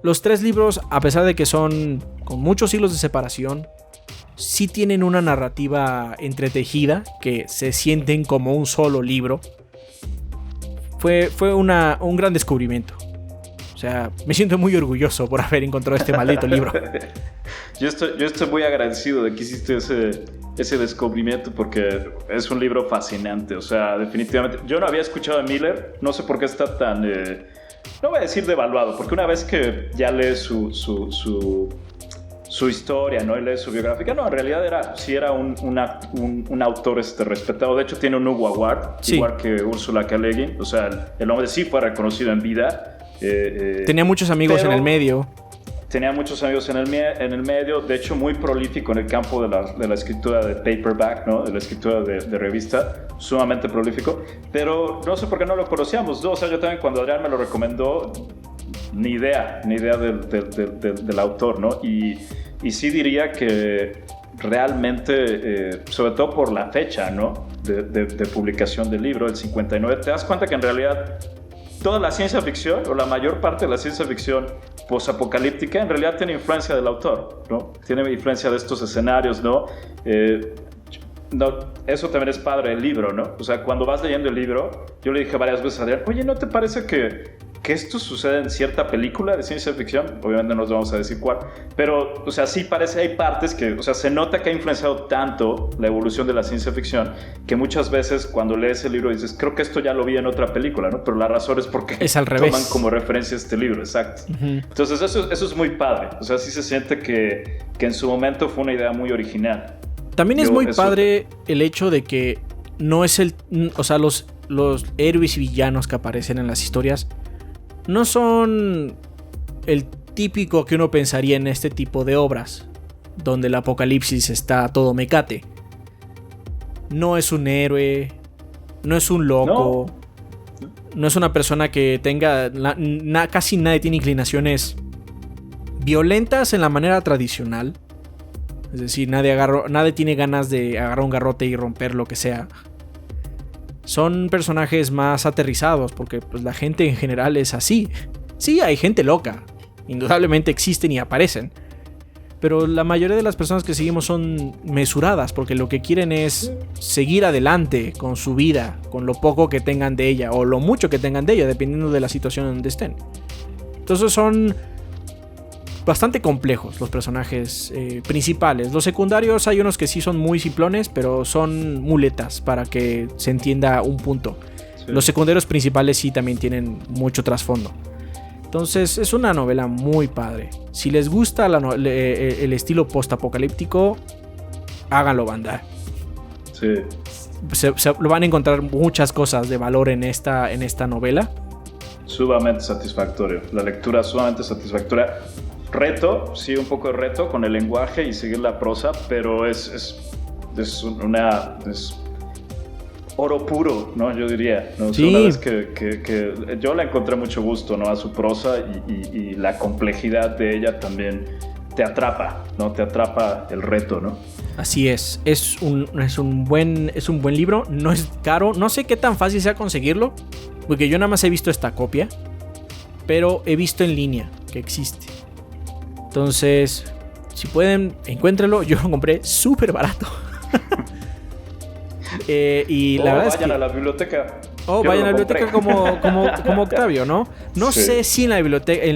Los 3 libros, a pesar de que son con muchos hilos de separación, sí tienen una narrativa entretejida que se sienten como un solo libro. Fue un gran descubrimiento. O sea, me siento muy orgulloso por haber encontrado este maldito libro. Yo estoy muy agradecido de que hiciste ese descubrimiento porque es un libro fascinante. O sea, definitivamente. Yo no había escuchado a Miller. No sé por qué está tan... no voy a decir devaluado, porque una vez que ya lees su historia, ¿no? Y lees su biográfica. No, en realidad era un autor respetado. De hecho, tiene un Hugo Award, sí. Igual que Úrsula K. Le Guin. O sea, el hombre sí fue reconocido en vida. Tenía muchos amigos en el medio. Tenía muchos amigos en el medio. De hecho, muy prolífico en el campo de la escritura de paperback, ¿no? De la escritura de revista. Sumamente prolífico. Pero no sé por qué no lo conocíamos. O sea, yo también cuando Adrián me lo recomendó, ni idea del autor, ¿no? Y sí diría que realmente, sobre todo por la fecha, ¿no? De publicación del libro, el 59, te das cuenta que en realidad toda la ciencia ficción, o la mayor parte de la ciencia ficción posapocalíptica, en realidad tiene influencia del autor, ¿no? Tiene influencia de estos escenarios, ¿no? No, eso también es padre del libro, ¿no? O sea, cuando vas leyendo el libro, yo le dije varias veces a Adrián, oye, ¿no te parece que esto sucede en cierta película de ciencia ficción? Obviamente no nos vamos a decir cuál, pero, o sea, sí parece, hay partes que, o sea, se nota que ha influenciado tanto la evolución de la ciencia ficción que muchas veces cuando lees el libro dices, creo que esto ya lo vi en otra película, ¿no? Pero la razón es porque es al revés. Toman como referencia este libro, exacto. Uh-huh. Entonces eso es muy padre, o sea, sí se siente que en su momento fue una idea muy original. También es muy padre el hecho de que no es o sea, los héroes y villanos que aparecen en las historias no son el típico que uno pensaría en este tipo de obras, donde el apocalipsis está todo mecate. No es un héroe, no es un loco, no es una persona que tenga... casi nadie tiene inclinaciones violentas en la manera tradicional. Es decir, nadie tiene ganas de agarrar un garrote y romper lo que sea. Son personajes más aterrizados porque pues, la gente en general es así. Sí, hay gente loca. Indudablemente existen y aparecen. Pero la mayoría de las personas que seguimos son mesuradas porque lo que quieren es seguir adelante con su vida, con lo poco que tengan de ella o lo mucho que tengan de ella, dependiendo de la situación en donde estén. Entonces son bastante complejos los personajes principales. Los secundarios hay unos que sí son muy simplones, pero son muletas para que se entienda un punto. Sí. Los secundarios principales sí también tienen mucho trasfondo. Entonces es una novela muy padre. Si les gusta el estilo postapocalíptico, háganlo, banda. Sí. Lo van a encontrar muchas cosas de valor en esta novela. Sumamente satisfactorio. La lectura sumamente satisfactoria. Reto, sí, un poco de reto con el lenguaje y seguir la prosa, pero es oro puro, ¿no? Yo diría, ¿no? Sí. Una vez que yo le encontré mucho gusto, ¿no? A su prosa y la complejidad de ella también te atrapa, ¿no? Te atrapa el reto, ¿no? Así es un buen libro, no es caro, no sé qué tan fácil sea conseguirlo, porque yo nada más he visto esta copia, pero he visto en línea que existe. Entonces, si pueden, encuéntrenlo. Yo lo compré súper barato. Y la verdad es que vayan a la biblioteca. Vayan a la biblioteca como Octavio, ¿no? No Sí. sé si en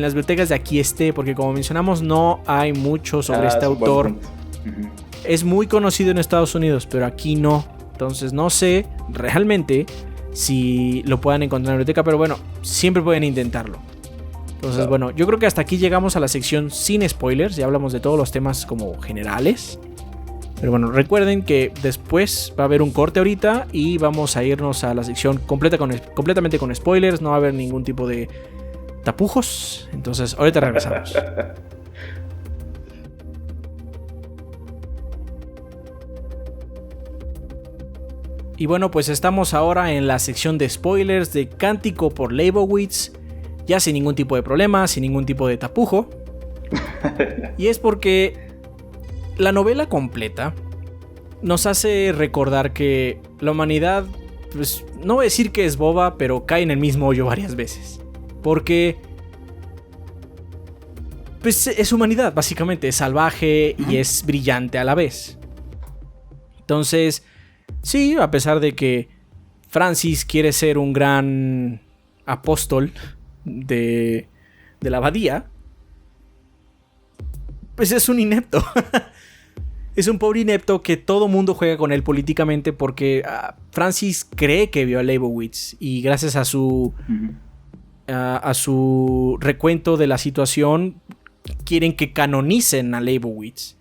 las bibliotecas de aquí esté, porque como mencionamos, no hay mucho sobre este es un buen autor. punto. Ujú. Es muy conocido en Estados Unidos, pero aquí no. Entonces no sé realmente si lo puedan encontrar en la biblioteca, pero bueno, siempre pueden intentarlo. Entonces, Claro. bueno, yo creo que hasta aquí llegamos a la sección sin spoilers. Ya hablamos de todos los temas como generales. Pero bueno, recuerden que después va a haber un corte ahorita y vamos a irnos a la sección completamente con spoilers. No va a haber ningún tipo de tapujos. Entonces, ahorita regresamos. Y bueno, pues estamos ahora en la sección de spoilers de Cántico por Leibowitz. Ya sin ningún tipo de problema, sin ningún tipo de tapujo. Y es porque la novela completa nos hace recordar que la humanidad, pues no voy a decir que es boba, pero cae en el mismo hoyo varias veces. Porque pues es humanidad, básicamente, es salvaje y es brillante a la vez. Entonces, sí, a pesar de que Francis quiere ser un gran apóstol de la abadía, pues es un inepto. Es un pobre inepto que todo mundo juega con él políticamente porque Francis cree que vio a Leibowitz y gracias a su recuento de la situación quieren que canonicen a Leibowitz.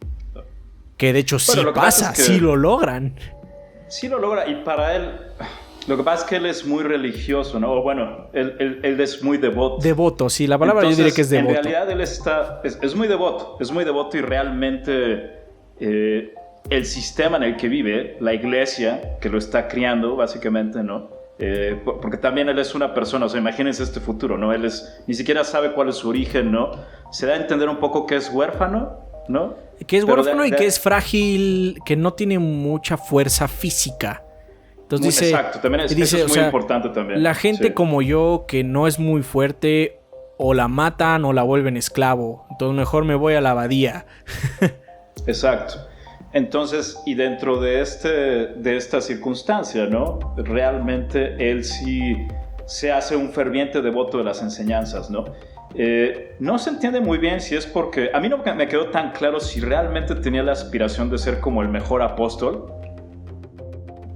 Que de hecho sí pasa, sí lo logran. Sí lo logra y para él, lo que pasa es que él es muy religioso, ¿no? O bueno, él es muy devoto. Devoto, sí, la palabra Entonces, yo diría que es devoto. En realidad él es muy devoto y realmente el sistema en el que vive, la iglesia que lo está criando básicamente, ¿no? Porque también él es una persona, o sea, imagínense este futuro, ¿no? Él ni siquiera sabe cuál es su origen, ¿no? Se da a entender un poco que es huérfano, ¿no? Que es huérfano y que es frágil, que no tiene mucha fuerza física. Entonces dice... Exacto, también eso es muy importante también. La gente sí. como yo, que no es muy fuerte, o la matan o la vuelven esclavo. Entonces mejor me voy a la abadía. Exacto. Entonces, y dentro de esta circunstancia, ¿no? Realmente él sí se hace un ferviente devoto de las enseñanzas, ¿no? No se entiende muy bien si es porque... A mí no me quedó tan claro si realmente tenía la aspiración de ser como el mejor apóstol.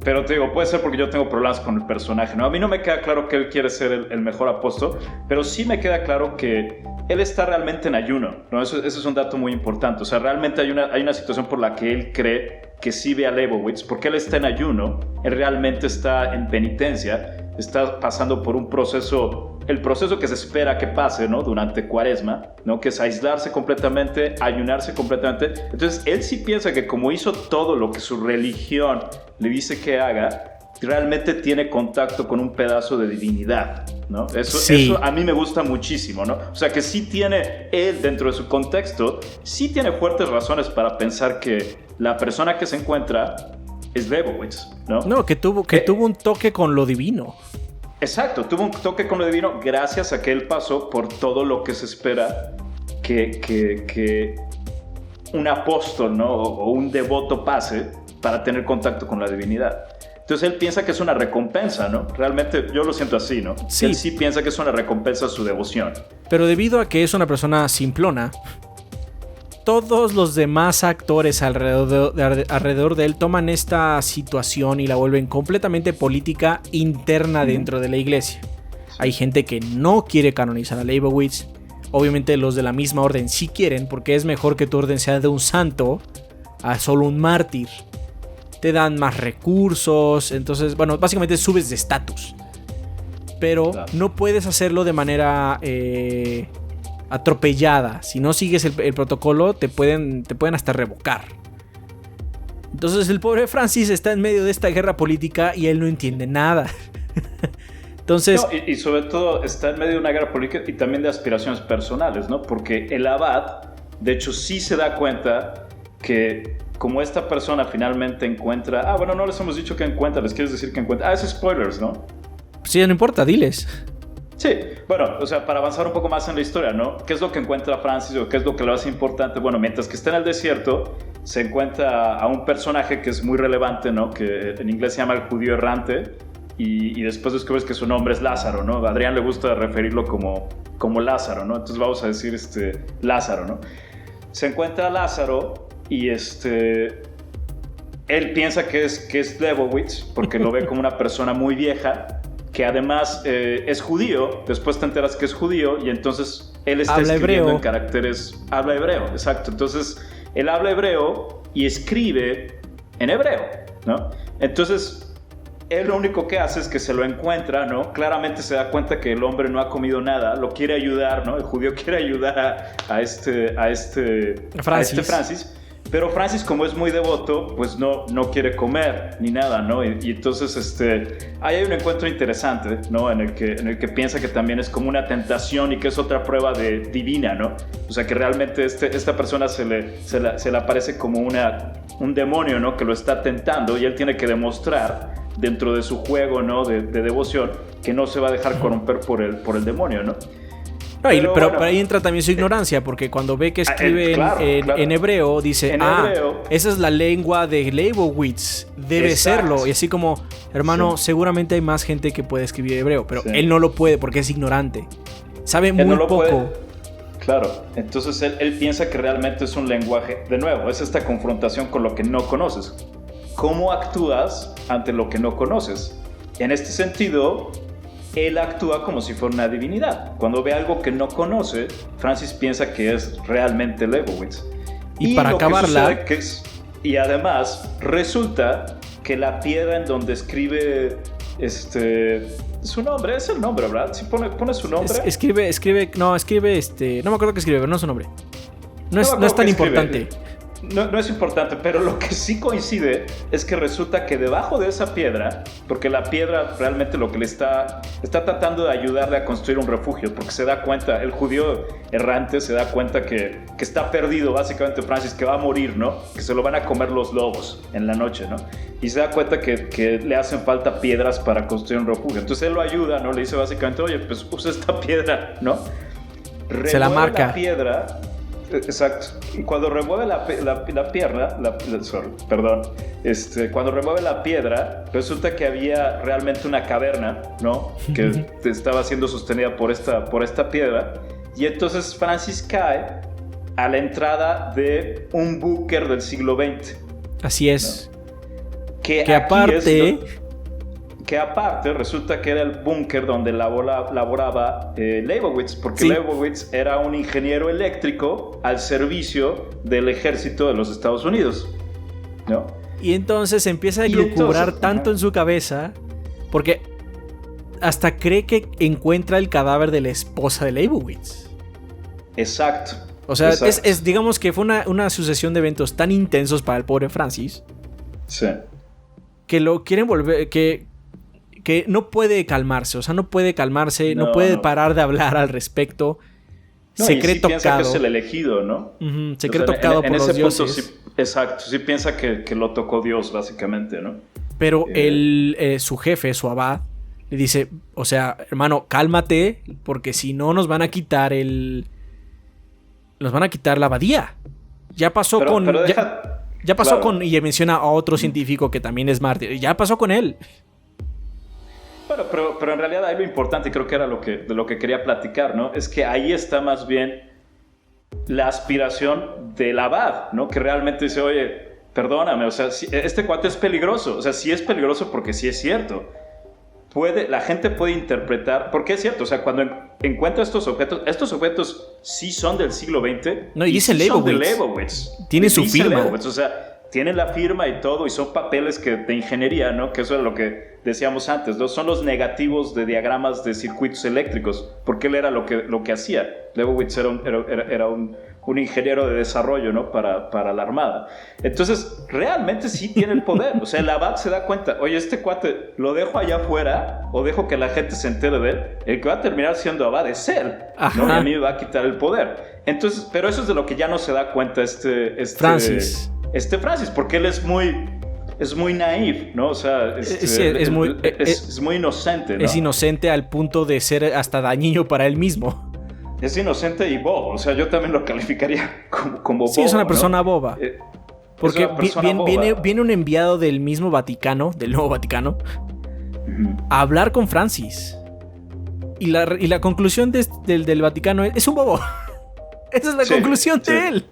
Pero te digo, puede ser porque yo tengo problemas con el personaje, ¿no? A mí no me queda claro que él quiere ser el mejor apóstol, pero sí me queda claro que él está realmente en ayuno, ¿no? Eso es un dato muy importante. O sea, realmente hay una situación por la que él cree que sí ve a Leibowitz, porque él está en ayuno, él realmente está en penitencia, está pasando por un proceso, el proceso que se espera que pase, ¿no? Durante Cuaresma, ¿no? Que es aislarse completamente, ayunarse completamente. Entonces, él sí piensa que como hizo todo lo que su religión le dice que haga, realmente tiene contacto con un pedazo de divinidad, ¿no? Eso a mí me gusta muchísimo, ¿no? O sea, que sí tiene él, dentro de su contexto, sí tiene fuertes razones para pensar que la persona que se encuentra es Leibowitz, ¿no? No, que tuvo un toque con lo divino. Exacto, tuvo un toque con lo divino gracias a que él pasó por todo lo que se espera que un apóstol, ¿no? O un devoto pase para tener contacto con la divinidad. Entonces él piensa que es una recompensa, ¿no? Realmente yo lo siento así, ¿no? Sí. Él sí piensa que es una recompensa a su devoción. Pero debido a que es una persona simplona, todos los demás actores alrededor de él toman esta situación y la vuelven completamente política interna dentro de la iglesia. Hay gente que no quiere canonizar a Leibowitz. Obviamente los de la misma orden sí quieren, porque es mejor que tu orden sea de un santo a solo un mártir. Te dan más recursos, entonces, bueno, básicamente subes de estatus. Pero no puedes hacerlo de manera atropellada. Si no sigues el protocolo, te pueden hasta revocar. Entonces el pobre Francis está en medio de esta guerra política y él no entiende nada. Entonces... No, y sobre todo está en medio de una guerra política y también de aspiraciones personales, ¿no? Porque el abad De hecho, sí se da cuenta que como esta persona finalmente encuentra... bueno, no les hemos dicho que encuentra, les quieres decir que encuentra... es spoilers, ¿no? Sí, no importa, diles. Sí, bueno, o sea, para avanzar un poco más en la historia, ¿no? ¿Qué es lo que encuentra Francis o qué es lo que lo hace importante? Bueno, mientras que está en el desierto, se encuentra a un personaje que es muy relevante, ¿no? Que en inglés se llama el judío errante, y después descubres que su nombre es Lázaro, ¿no? A Adrián le gusta referirlo como Lázaro, ¿no? Entonces vamos a decir Lázaro, ¿no? Se encuentra a Lázaro y él piensa que es Lebowitz porque lo ve como una persona muy vieja, que además es judío. Después te enteras que es judío y entonces él está escribiendo en caracteres... Habla hebreo, exacto. Entonces él habla hebreo y escribe en hebreo, ¿no? Entonces él lo único que hace es que se lo encuentra, ¿no? Claramente se da cuenta que el hombre no ha comido nada, lo quiere ayudar, ¿no? El judío quiere ayudar a Francis. Pero Francis, como es muy devoto, pues no quiere comer ni nada, ¿no? Y entonces ahí hay un encuentro interesante, ¿no? En el que piensa que también es como una tentación y que es otra prueba divina, ¿no? O sea, que realmente esta persona se le aparece como un demonio, ¿no? Que lo está tentando y él tiene que demostrar dentro de su juego, ¿no? De devoción, que no se va a dejar corromper por el demonio, ¿no? No, pero ahí entra también su ignorancia, porque cuando ve que escribe en hebreo, dice, esa es la lengua de Leibowitz, debe serlo. Y así como, hermano, seguramente hay más gente que puede escribir hebreo, pero él no lo puede porque es ignorante. Sabe muy poco. Claro, entonces él piensa que realmente es un lenguaje. De nuevo, es esta confrontación con lo que no conoces. ¿Cómo actúas ante lo que no conoces? En este sentido, él actúa como si fuera una divinidad. Cuando ve algo que no conoce, Francis piensa que es realmente Lebowitz. Y para acabarla... y además, resulta que la piedra en donde escribe su nombre, es el nombre, ¿verdad? Si pone su nombre. Escribe, no me acuerdo qué escribe, pero no es su nombre. No es tan importante. No es importante, pero lo que sí coincide es que resulta que debajo de esa piedra, porque la piedra realmente lo que le está tratando de ayudarle a construir un refugio, porque se da cuenta, el judío errante se da cuenta que está perdido, básicamente Francis, que va a morir, ¿no? Que se lo van a comer los lobos en la noche, ¿no? Y se da cuenta que le hacen falta piedras para construir un refugio. Entonces él lo ayuda, ¿no? Le dice básicamente, oye, pues usa esta piedra, ¿no? Se la marca. La piedra. Exacto. Y cuando remueve cuando remueve la piedra, resulta que había realmente una caverna, ¿no? Que estaba siendo sostenida por esta piedra. Y entonces Francis cae a la entrada de un búnker del siglo XX. Así es. ¿No? Que aparte resulta que era el búnker donde laboraba Leibowitz, porque Leibowitz era un ingeniero eléctrico al servicio del ejército de los Estados Unidos, ¿no? Y entonces empieza a lucubrar tanto en su cabeza, porque hasta cree que encuentra el cadáver de la esposa de Leibowitz. Exacto. O sea, digamos que fue una sucesión de eventos tan intensos para el pobre Francis. Sí. Que lo quieren volver... Que no puede calmarse, no puede parar de hablar al respecto. No, se cree tocado. Piensa que es el elegido, ¿no? Se cree tocado por los dioses. Punto, exacto, sí piensa que lo tocó Dios, básicamente, ¿no? Pero su jefe, su abad, le dice, o sea, hermano, cálmate, porque si no nos van a quitar la abadía. Ya pasó ya pasó con, y menciona a otro científico que también es mártir, ya pasó con él. Bueno, pero en realidad ahí lo importante, y creo que era de lo que quería platicar, ¿no? Es que ahí está más bien la aspiración del abad, ¿no? Que realmente dice, oye, perdóname, o sea, este cuate es peligroso. O sea, sí es peligroso porque sí es cierto. La gente puede interpretar, porque es cierto, o sea, cuando encuentra estos objetos sí son del siglo XX. No, y dice Leibowitz. Tiene su firma. Leibowitz, o sea, tienen la firma y todo, y son papeles de ingeniería, ¿no? Que eso es lo que decíamos antes, ¿no? Son los negativos de diagramas de circuitos eléctricos, porque él era lo que hacía. Leibowitz era un un ingeniero de desarrollo, ¿no? Para la armada. Entonces, realmente sí tiene el poder. O sea, el abad se da cuenta, oye, este cuate, ¿lo dejo allá afuera o dejo que la gente se entere de él? El que va a terminar siendo abad es él, ¿no? Y a mí me va a quitar el poder. Entonces, pero eso es de lo que ya no se da cuenta Francis, porque él es muy naif, ¿no? O sea, es muy inocente, ¿no? Es inocente al punto de ser hasta dañino para él mismo. Es inocente y bobo. O sea, yo también lo calificaría como bobo. Sí, es una persona, ¿no? Boba. Porque viene un enviado del mismo Vaticano, del nuevo Vaticano, a hablar con Francis. Y la conclusión del Vaticano es un bobo. Esa es la conclusión de él.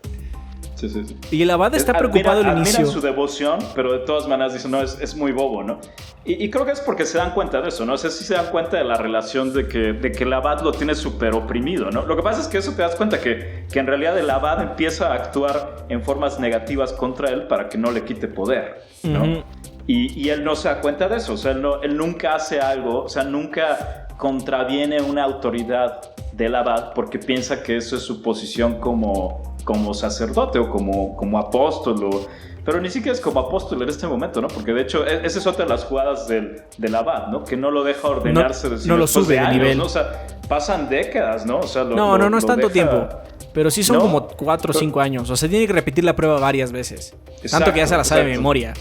Sí. Y el abad está preocupado al inicio. Admiran su devoción, pero de todas maneras dicen, no, es muy bobo, ¿no? Y creo que es porque se dan cuenta de eso, ¿no? O sea, sí se dan cuenta de la relación de que el abad lo tiene súper oprimido, ¿no? Lo que pasa es que eso te das cuenta que en realidad el abad empieza a actuar en formas negativas contra él para que no le quite poder, ¿no? Uh-huh. Y él no se da cuenta de eso, o sea, él nunca hace algo, o sea, nunca contraviene una autoridad del abad porque piensa que eso es su posición como sacerdote o como apóstol, pero ni siquiera es como apóstol en este momento, ¿no? Porque de hecho esa es otra de las jugadas del abad, ¿no? Que no lo deja ordenarse no lo sube de años, nivel, ¿no? O sea, pasan décadas, ¿no? O sea, no es tanto tiempo, pero sí son como 4 o 5 años, o sea, tiene que repetir la prueba varias veces, tanto que ya se la sabe de memoria.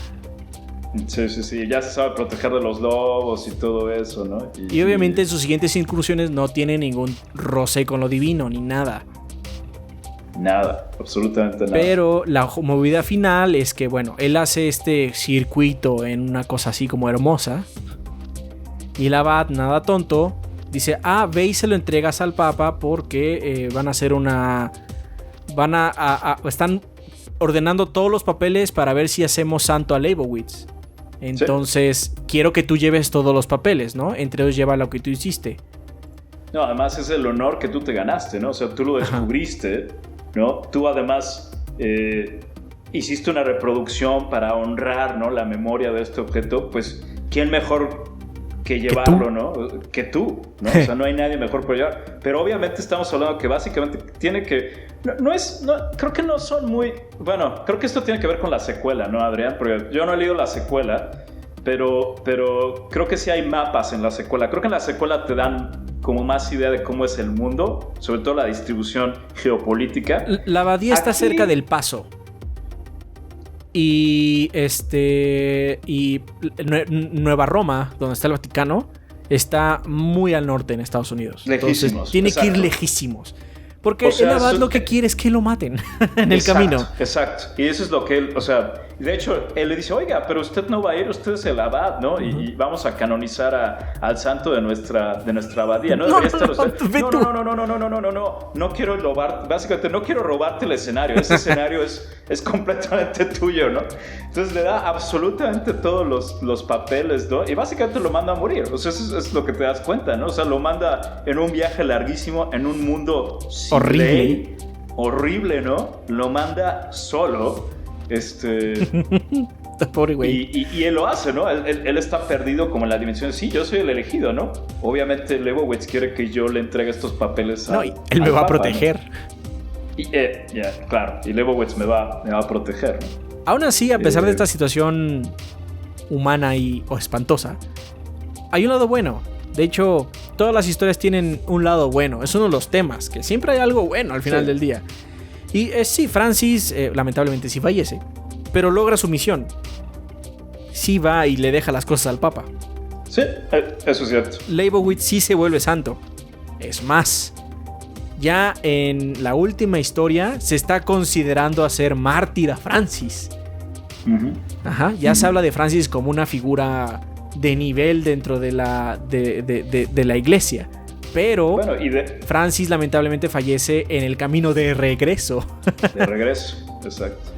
Sí, ya se sabe proteger de los lobos y todo eso, ¿no? Y obviamente en sus siguientes incursiones no tiene ningún roce con lo divino, ni nada. Nada, absolutamente nada. Pero la movida final es que, bueno, él hace este circuito en una cosa así como hermosa. Y el abad, nada tonto, dice, ve y se lo entregas al papa porque van a hacer están ordenando todos los papeles para ver si hacemos santo a Leibowitz. Entonces, quiero que tú lleves todos los papeles, ¿no? Entre ellos lleva lo que tú hiciste. No, además es el honor que tú te ganaste, ¿no? O sea, tú lo descubriste, ¿no? Tú además hiciste una reproducción para honrar, ¿no? La memoria de este objeto. Pues, ¿quién mejor que llevarlo, ¿no? Que tú, ¿no? O sea, no hay nadie mejor por llevar. Pero obviamente estamos hablando que básicamente tiene que... creo que no son muy... Bueno, creo que esto tiene que ver con la secuela, ¿no, Adrián? Porque yo no he leído la secuela, pero creo que sí hay mapas en la secuela. Creo que en la secuela te dan como más idea de cómo es el mundo, sobre todo la distribución geopolítica. La abadía está cerca del Paso. Y Nueva Roma, donde está el Vaticano, está muy al norte en Estados Unidos. Lejísimos. Entonces tiene que ir lejísimos. Porque el abad lo que quiere es que lo maten en el camino. Exacto. Y eso es lo que él, o sea, de hecho, él le dice, oiga, pero usted no va a ir, usted es el abad, ¿no? Uh-huh. Y vamos a canonizar al santo de nuestra abadía. No debería estar usted. No quiero robar, básicamente no quiero robarte el escenario. Ese escenario es completamente tuyo, ¿no? Entonces le da absolutamente todos los papeles, ¿no? Y básicamente lo manda a morir. O sea, eso es lo que te das cuenta, ¿no? O sea, lo manda en un viaje larguísimo, en un mundo horrible, ¿no? Lo manda solo. Pobre güey. Y él lo hace, ¿no? Él está perdido como en la dimensión. Sí, yo soy el elegido, ¿no? Obviamente Leibowitz quiere que yo le entregue estos papeles a... No, y él me va a proteger. ¿No? Claro. Y Leibowitz me va a proteger, ¿no? Aún así, a pesar de esta situación humana o espantosa, hay un lado bueno. De hecho, todas las historias tienen un lado bueno. Es uno de los temas, que siempre hay algo bueno al final del día. Y sí, Francis lamentablemente sí fallece, pero logra su misión. Sí va y le deja las cosas al Papa. Sí, eso es cierto. Leibowitz sí se vuelve santo. Es más, ya en la última historia se está considerando hacer mártir a Francis. Uh-huh. Ya se habla de Francis como una figura de nivel dentro de la iglesia. Pero Francis lamentablemente fallece en el camino de regreso. De regreso, exacto.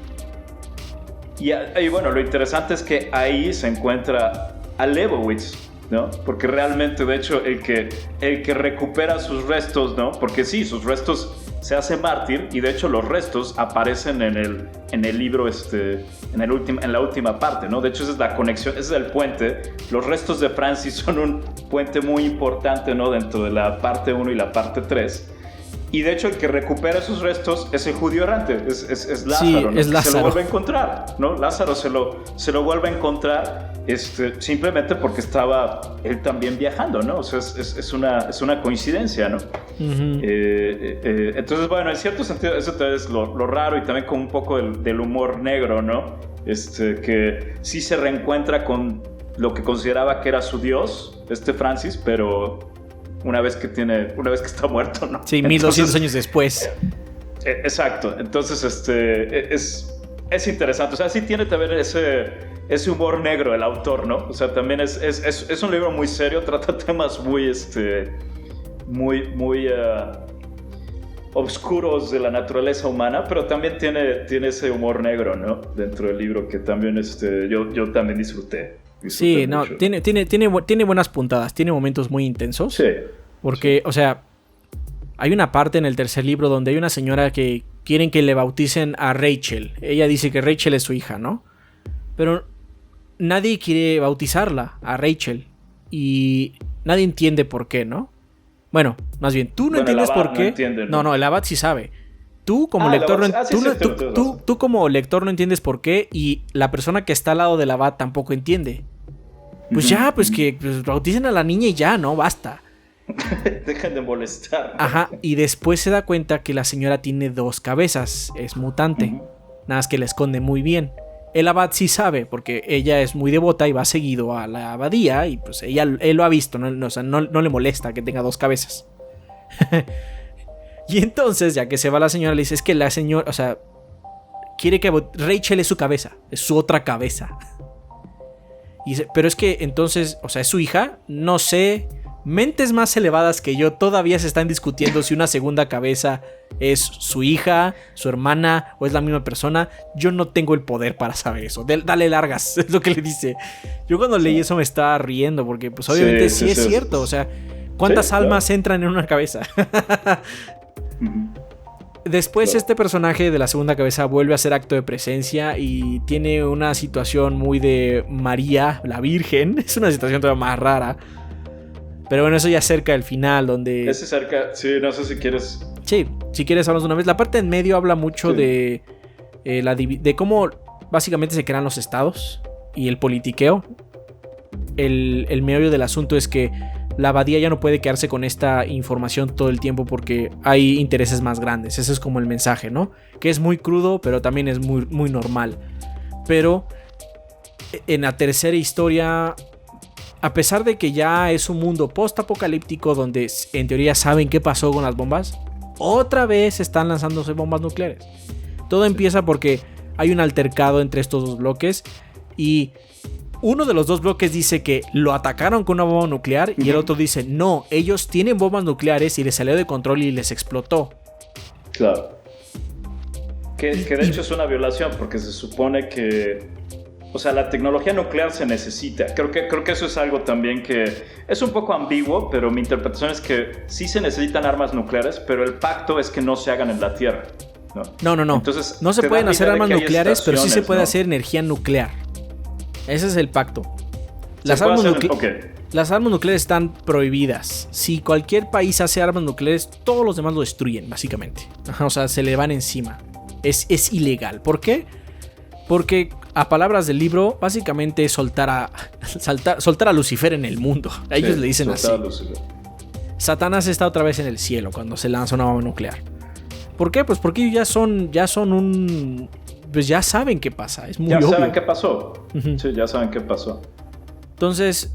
Y bueno, lo interesante es que ahí se encuentra a Leibowitz, ¿no? Porque realmente, de hecho, el que recupera sus restos, ¿no? Porque sí, sus restos se hace mártir y de hecho los restos aparecen en el libro, en la última parte, ¿no? De hecho, esa es la conexión, ese es el puente. Los restos de Francis son un puente muy importante, ¿no? Dentro de la parte 1 y la parte 3. Y de hecho el que recupera esos restos es el judío errante, es Lázaro, sí, ¿no? es Lázaro. Se lo vuelve a encontrar, ¿no? Lázaro se lo vuelve a encontrar simplemente porque estaba él también viajando, ¿no? O sea, es una coincidencia, ¿no? Uh-huh. Entonces, bueno, en cierto sentido eso es lo raro y también con un poco del humor negro, ¿no? Que sí se reencuentra con lo que consideraba que era su dios, Francis, pero una vez que está muerto, ¿no? Sí, 1200 años después. Exacto. Entonces, es interesante. O sea, sí tiene también ese humor negro el autor, ¿no? O sea, también es un libro muy serio, trata temas muy obscuros de la naturaleza humana, pero también tiene ese humor negro, ¿no? Dentro del libro que también yo también disfruté sí, no, mucho. tiene buenas puntadas, tiene momentos muy intensos. Sí. Porque, sí. O sea, hay una parte en el tercer libro donde hay una señora que quieren que le bauticen a Rachel. Ella dice que Rachel es su hija, ¿no? Pero nadie quiere bautizarla a Rachel. Y nadie entiende por qué, ¿no? Bueno, más bien, tú no entiendes por qué. No entiende, ¿no? No, el abad sí sabe. Tú como lector tú como lector no entiendes por qué, y la persona que está al lado del abad tampoco entiende. Pues ya, pues que bauticen a la niña y ya, ¿no? Basta. Dejen de molestar. Ajá, y después se da cuenta que la señora tiene 2 cabezas, es mutante. Uh-huh. Nada más que la esconde muy bien. El abad sí sabe, porque ella es muy devota y va seguido a la abadía, y pues él lo ha visto, ¿no? O sea, no le molesta que tenga 2 cabezas. Y entonces, ya que se va la señora, le dice, es que la señora, o sea, quiere que Rachel es su cabeza, es su otra cabeza. Y dice, pero es que entonces, o sea, es su hija, no sé, mentes más elevadas que yo todavía se están discutiendo si una segunda cabeza es su hija, su hermana o es la misma persona. Yo no tengo el poder para saber eso. Dale largas, es lo que le dice. Yo cuando leí eso me estaba riendo porque pues obviamente sí es cierto, o sea, ¿cuántas almas entran en una cabeza? Después este personaje de la segunda cabeza vuelve a hacer acto de presencia y tiene una situación muy de María, la Virgen. Es una situación todavía más rara. Pero bueno, eso ya cerca del final, donde... Ese cerca, sí, no sé si quieres... Sí, si quieres hablamos de una vez. La parte en medio habla mucho de cómo básicamente se crean los estados y el politiqueo. El meollo del asunto es que la abadía ya no puede quedarse con esta información todo el tiempo porque hay intereses más grandes. Ese es como el mensaje, ¿no? Que es muy crudo, pero también es muy, muy normal. Pero en la tercera historia, a pesar de que ya es un mundo post-apocalíptico donde en teoría saben qué pasó con las bombas, otra vez están lanzándose bombas nucleares. Todo empieza porque hay un altercado entre estos 2 bloques y uno de los 2 bloques dice que lo atacaron con una bomba nuclear y el otro dice, no, ellos tienen bombas nucleares y les salió de control y les explotó. Claro. Que de hecho es una violación porque se supone que, o sea, la tecnología nuclear se necesita. Creo que eso es algo también que es un poco ambiguo, pero mi interpretación es que sí se necesitan armas nucleares, pero el pacto es que no se hagan en la Tierra. No. Entonces, no se pueden hacer armas nucleares, pero sí se puede hacer energía nuclear. Ese es el pacto. Las armas nucleares están prohibidas. Si cualquier país hace armas nucleares, todos los demás lo destruyen, básicamente. O sea, se le van encima. Es ilegal. ¿Por qué? Porque, a palabras del libro, básicamente es soltar a Lucifer en el mundo. A ellos le dicen así. Satanás está otra vez en el cielo cuando se lanza una bomba nuclear. ¿Por qué? Pues porque ellos ya son un... Pues ya saben qué pasa, es muy obvio. Ya saben qué pasó. Uh-huh. Sí, ya saben qué pasó. Entonces,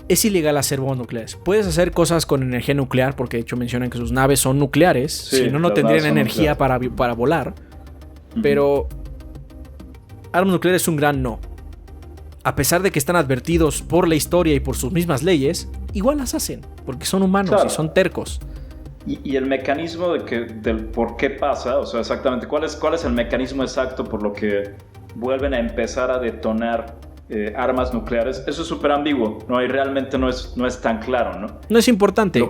es ilegal hacer bombas nucleares. Puedes hacer cosas con energía nuclear, porque de hecho mencionan que sus naves son nucleares. Sí, si no, no tendrían energía para volar. Uh-huh. Pero armas nucleares es un gran no. A pesar de que están advertidos por la historia y por sus mismas leyes, igual las hacen, porque son humanos y son tercos. Y el mecanismo del por qué pasa, o sea, exactamente, ¿cuál es el mecanismo exacto por lo que vuelven a empezar a detonar armas nucleares? Eso es súper ambiguo, ¿no? Y realmente no es tan claro, ¿no? No es importante.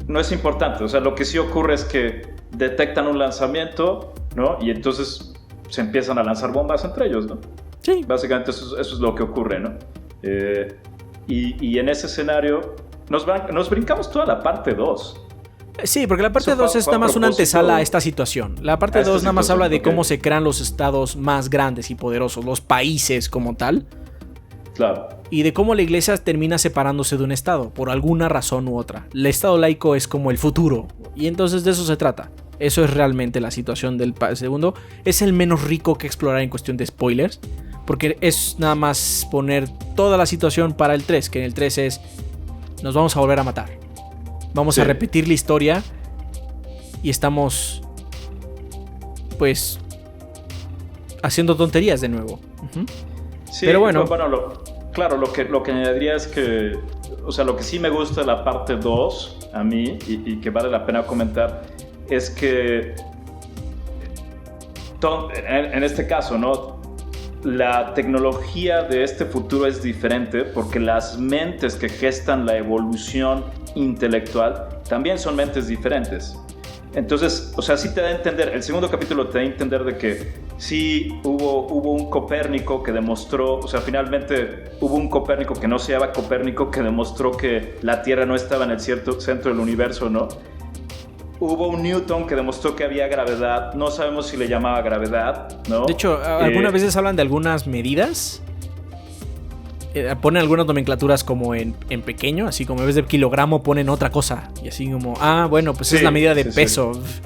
No es importante, o sea, lo que sí ocurre es que detectan un lanzamiento, ¿no? Y entonces se empiezan a lanzar bombas entre ellos, ¿no? Sí. Básicamente eso es lo que ocurre, ¿no? Y en ese escenario nos brincamos toda la parte 2. Sí, porque la parte 2 es nada más una antesala a esta situación. La parte 2 nada más habla de cómo se crean los estados más grandes y poderosos, los países como tal. Claro. Y de cómo la iglesia termina separándose de un estado, por alguna razón u otra. El estado laico es como el futuro, y entonces de eso se trata. Eso es realmente la situación del segundo. Es el menos rico que explorar en cuestión de spoilers, porque es nada más poner toda la situación para el 3, que en el 3 es: nos vamos a volver a matar. Vamos a repetir la historia y estamos, pues, haciendo tonterías de nuevo. Uh-huh. Sí, pero bueno. Claro, lo que añadiría es que, o sea, lo que sí me gusta de la parte 2 a mí y que vale la pena comentar es que en este caso, ¿no? La tecnología de este futuro es diferente porque las mentes que gestan la evolución intelectual también son mentes diferentes. Entonces, o sea, sí te da a entender, el segundo capítulo te da a entender de que sí hubo un Copérnico que demostró, o sea, finalmente hubo un Copérnico que no se llama Copérnico, que demostró que la Tierra no estaba en el cierto centro del universo, ¿no? Hubo un Newton que demostró que había gravedad, no sabemos si le llamaba gravedad, ¿no? De hecho, algunas veces hablan de algunas medidas. Ponen algunas nomenclaturas como en pequeño, así como en vez de kilogramo ponen otra cosa. Y así como, bueno, pues sí, es la medida de peso. Sí.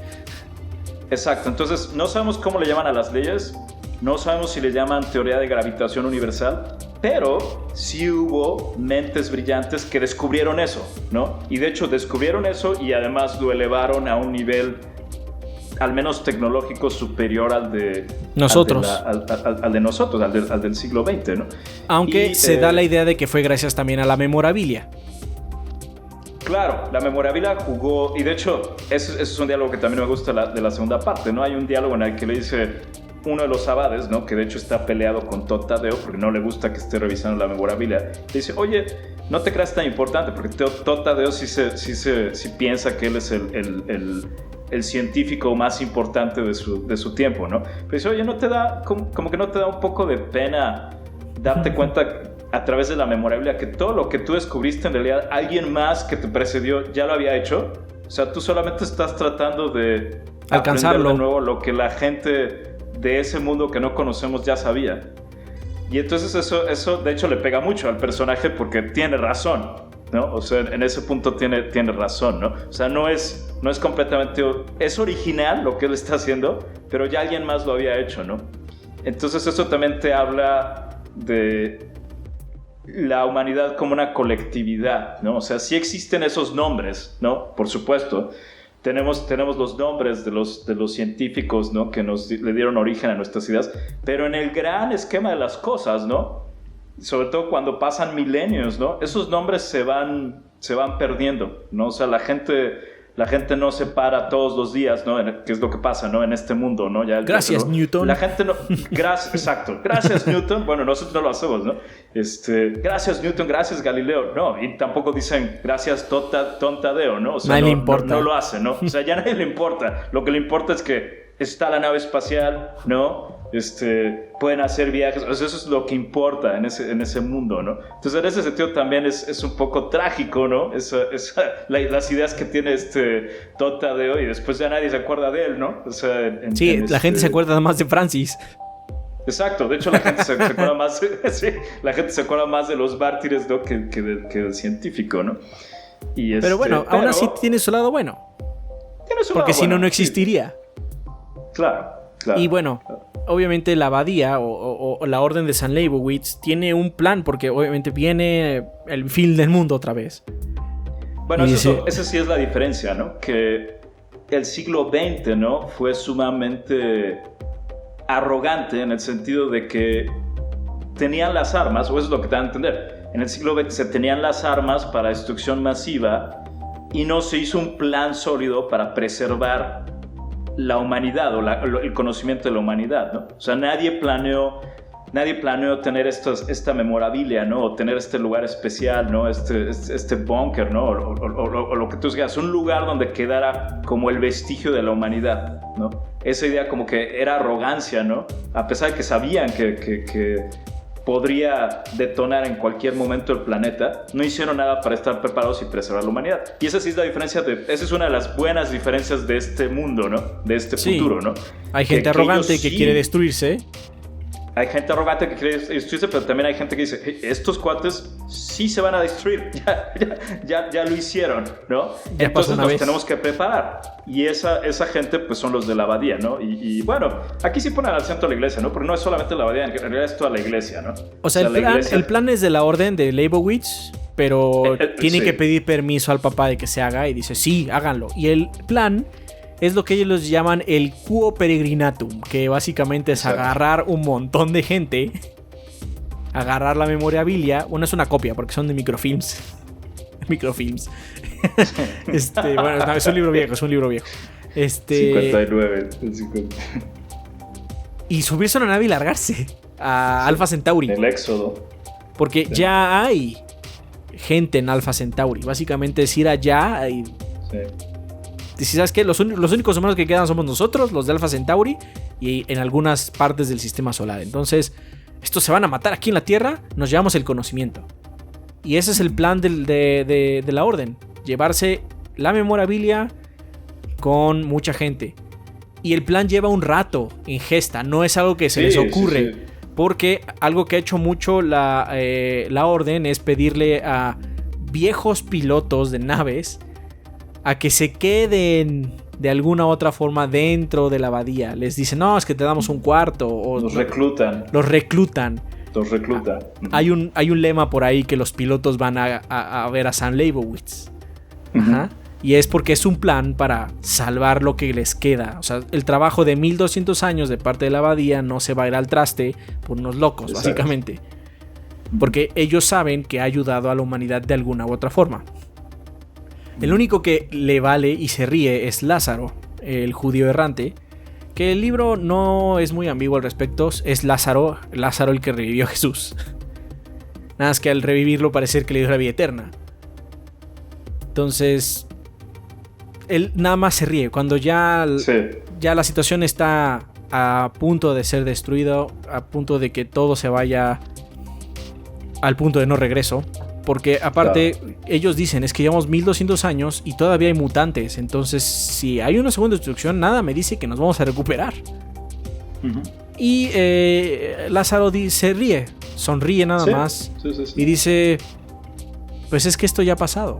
Exacto, entonces no sabemos cómo le llaman a las leyes, no sabemos si le llaman teoría de gravitación universal, pero sí hubo mentes brillantes que descubrieron eso, ¿no? Y de hecho descubrieron eso y además lo elevaron a un nivel al menos tecnológico superior al de nosotros, al de nosotros, al del siglo XX, ¿no? Aunque se da la idea de que fue gracias también a la memorabilia. Claro, la memorabilia jugó, y de hecho eso es un diálogo que también me gusta de la segunda parte, ¿no? Hay un diálogo en el que le dice uno de los abades, ¿no? Que de hecho está peleado con Todd Taddeo porque no le gusta que esté revisando la memorabilia. Le dice, oye, no te creas tan importante, porque Todd Taddeo sí piensa que él es el científico más importante de su tiempo, ¿no? Pero dice, oye, ¿no te da, como que no te da un poco de pena darte cuenta a través de la memorabilia que todo lo que tú descubriste en realidad alguien más que te precedió ya lo había hecho? O sea, tú solamente estás tratando de alcanzarlo de nuevo lo que la gente de ese mundo que no conocemos ya sabía. Y entonces eso de hecho le pega mucho al personaje porque tiene razón, ¿no? O sea, en ese punto tiene razón, ¿no? O sea, no es completamente... Es original lo que él está haciendo, pero ya alguien más lo había hecho, ¿no? Entonces eso también te habla de la humanidad como una colectividad, ¿no? O sea, sí existen esos nombres, ¿no? Por supuesto. Tenemos los nombres de los científicos, ¿no? Que le dieron origen a nuestras ideas, pero en el gran esquema de las cosas, ¿no? Sobre todo cuando pasan milenios, ¿no? Esos nombres se van perdiendo, ¿no? O sea, la gente no se para todos los días, ¿no? ¿Qué es lo que pasa, ¿no? En este mundo, ¿no? Gracias, Newton. La gente no... Exacto. Gracias, Newton. Bueno, nosotros no lo hacemos, ¿no? Gracias, Newton. Gracias, Galileo. No, y tampoco dicen gracias, Todd Taddeo, ¿no? O sea, nadie le importa. No lo hace, ¿no? O sea, ya nadie le importa. Lo que le importa es que está la nave espacial, ¿no? Pueden hacer viajes, o sea, eso es lo que importa en ese mundo, ¿no? Entonces en ese sentido también es un poco trágico, ¿no? Las ideas que tiene Todd Taddeo y después ya nadie se acuerda de él, ¿no? O sea, la gente se acuerda más de Francis. Exacto, de hecho la gente se acuerda más sí, la gente se acuerda más de los mártires, ¿no? que del científico, ¿no? Pero bueno, aún así tiene su lado bueno. Porque si no existiría. Claro. Y bueno, obviamente la abadía o la orden de San Leibowitz tiene un plan, porque obviamente viene el fin del mundo otra vez. Bueno, esa sí es la diferencia, ¿no? Que el siglo XX, ¿no? Fue sumamente arrogante en el sentido de que tenían las armas, o eso es lo que te da a entender. En el siglo XX se tenían las armas para destrucción masiva y no se hizo un plan sólido para preservar la humanidad o el conocimiento de la humanidad, ¿no? O sea, nadie planeó tener esta memorabilia, ¿no? O tener este lugar especial, ¿no? Este búnker, ¿no? O lo que tú digas, un lugar donde quedara como el vestigio de la humanidad, ¿no? Esa idea como que era arrogancia, ¿no? A pesar de que sabían que podría detonar en cualquier momento el planeta, no hicieron nada para estar preparados y preservar la humanidad. Y esa sí es la diferencia esa es una de las buenas diferencias de este mundo, ¿no? De este futuro, ¿no? Hay gente arrogante que quiere destruirse. Hay gente arrogante que quiere destruirse, pero también hay gente que dice, hey, estos cuates sí se van a destruir, ya lo hicieron, ¿no? Entonces nos tenemos que preparar. Y esa gente, pues son los de la abadía, ¿no? Y bueno, aquí sí ponen al centro a la iglesia, ¿no? Porque no es solamente la abadía, en realidad es toda la iglesia, ¿no? O sea, el plan es de la orden de Leibowitz, pero tiene que pedir permiso al papá de que se haga y dice, sí, háganlo. Y el plan es lo que ellos llaman el Quo Peregrinatum, que básicamente es agarrar un montón de gente, agarrar la memorabilia. Bueno, es una copia porque son de microfilms. Microfilms. Bueno, no, es un libro viejo, 59, 50. Y subirse a una nave y largarse a Alpha Centauri. El éxodo. Porque ya hay gente en Alpha Centauri. Básicamente es ir allá y... Si sabes qué, los únicos humanos que quedan somos nosotros, los de Alpha Centauri, y en algunas partes del sistema solar. Entonces, estos se van a matar aquí en la Tierra, nos llevamos el conocimiento. Y ese es el plan de la orden: llevarse la memorabilia con mucha gente. Y el plan lleva un rato en gesta, no es algo que se les ocurre. Sí. Porque algo que ha hecho mucho la orden es pedirle a viejos pilotos de naves a que se queden de alguna u otra forma dentro de la abadía. Les dicen, no, es que te damos un cuarto. O los reclutan. Hay un lema por ahí que los pilotos van a ver a Sam Leibowitz. Ajá. Y es porque es un plan para salvar lo que les queda. O sea, el trabajo de 1200 años de parte de la abadía no se va a ir al traste por unos locos, básicamente. Porque ellos saben que ha ayudado a la humanidad de alguna u otra forma. El único que le vale y se ríe es Lázaro, el judío errante, que el libro no es muy ambiguo al respecto. Es Lázaro el que revivió a Jesús. Nada más que al revivirlo parece que le dio la vida eterna. Entonces, él nada más se ríe. Cuando ya la situación está a punto de ser destruida, a punto de que todo se vaya al punto de no regreso. Porque aparte, ellos dicen, es que llevamos 1200 años y todavía hay mutantes. Entonces, si hay una segunda destrucción, nada me dice que nos vamos a recuperar. Y Lázaro se ríe, sonríe nada más. Y dice, pues es que esto ya ha pasado.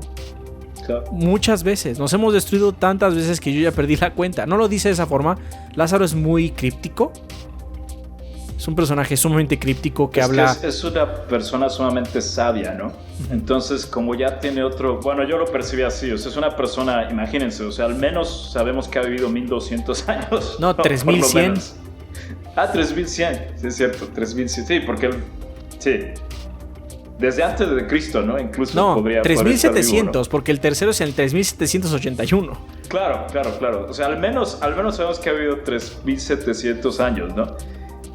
Muchas veces, nos hemos destruido tantas veces que yo ya perdí la cuenta. No lo dice de esa forma. Lázaro es muy críptico. Es un personaje sumamente críptico que habla... Es una persona sumamente sabia, ¿no? Entonces, como ya tiene otro... Bueno, yo lo percibí así. O sea, es una persona, imagínense, o sea, al menos sabemos que ha vivido 1200 años. No, 3100. Ah, 3100. Sí, es cierto, 3100. Sí, porque él... Sí. Desde antes de Cristo, ¿no? Incluso no, podría 3700, vivo, ¿no? Porque el tercero es el 3781. Claro. O sea, al menos sabemos que ha vivido 3700 años, ¿no?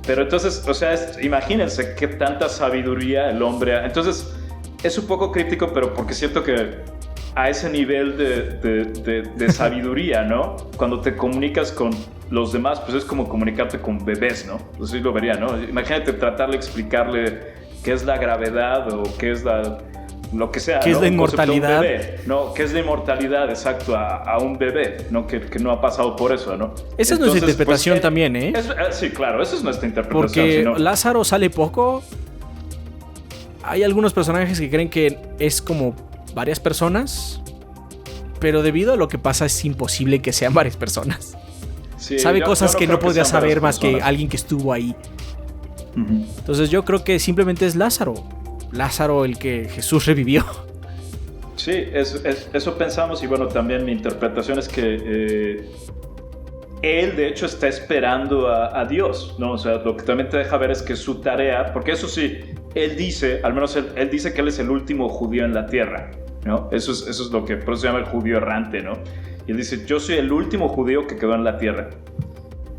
Pero entonces, o sea, imagínense qué tanta sabiduría el hombre ha... Entonces, es un poco crítico, pero porque siento que a ese nivel de sabiduría, ¿no? Cuando te comunicas con los demás, pues es como comunicarte con bebés, ¿no? Así lo vería, ¿no? Imagínate tratarle de explicarle qué es la gravedad o qué es lo que sea, ¿qué es la inmortalidad? Bebé, ¿no? ¿Qué es la inmortalidad? Exacto, a un bebé, ¿no? Que no ha pasado por eso, ¿no? Esa es nuestra interpretación, pues, también, ¿eh? Sí, claro, esa es nuestra interpretación. Porque Lázaro sale poco. Hay algunos personajes que creen que es como varias personas, pero debido a lo que pasa es imposible que sean varias personas. Sí, sabe cosas que no podría saber más que alguien que estuvo ahí. Entonces yo creo que simplemente es Lázaro el que Jesús revivió. Sí, eso pensamos. Y bueno, también mi interpretación es que él de hecho está esperando a Dios, ¿no? O sea, lo que también te deja ver es que su tarea, porque eso sí, él dice, al menos él dice que él es el último judío en la tierra, ¿no? Eso es lo que, por eso se llama el judío errante, ¿no? Y él dice, yo soy el último judío que quedó en la tierra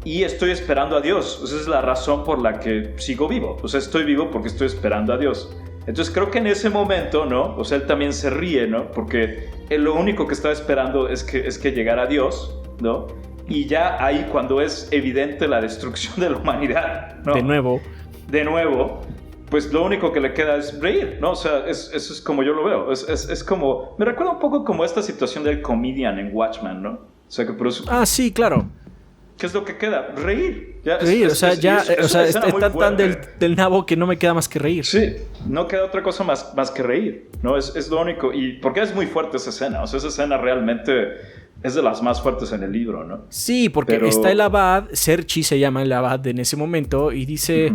y estoy esperando a Dios. Esa es la razón por la que sigo vivo. O sea, estoy vivo porque estoy esperando a Dios. Entonces creo que en ese momento, ¿no? O sea, él también se ríe, ¿no? Porque él lo único que estaba esperando es que llegara Dios, ¿no? Y ya ahí cuando es evidente la destrucción de la humanidad, ¿no? De nuevo, pues lo único que le queda es reír, ¿no? O sea, eso es como yo lo veo. Es como... Me recuerda un poco como esta situación del comedian en Watchmen, ¿no? O sea, que por eso... Sí, claro. ¿Qué es lo que queda? Reír. Ya, reír, está tan del nabo que no me queda más que reír. Sí, no queda otra cosa más que reír, ¿no? Es lo único. Y porque es muy fuerte esa escena. O sea, esa escena realmente es de las más fuertes en el libro, ¿no? Sí, porque está el abad, Serchi se llama el abad en ese momento, y dice...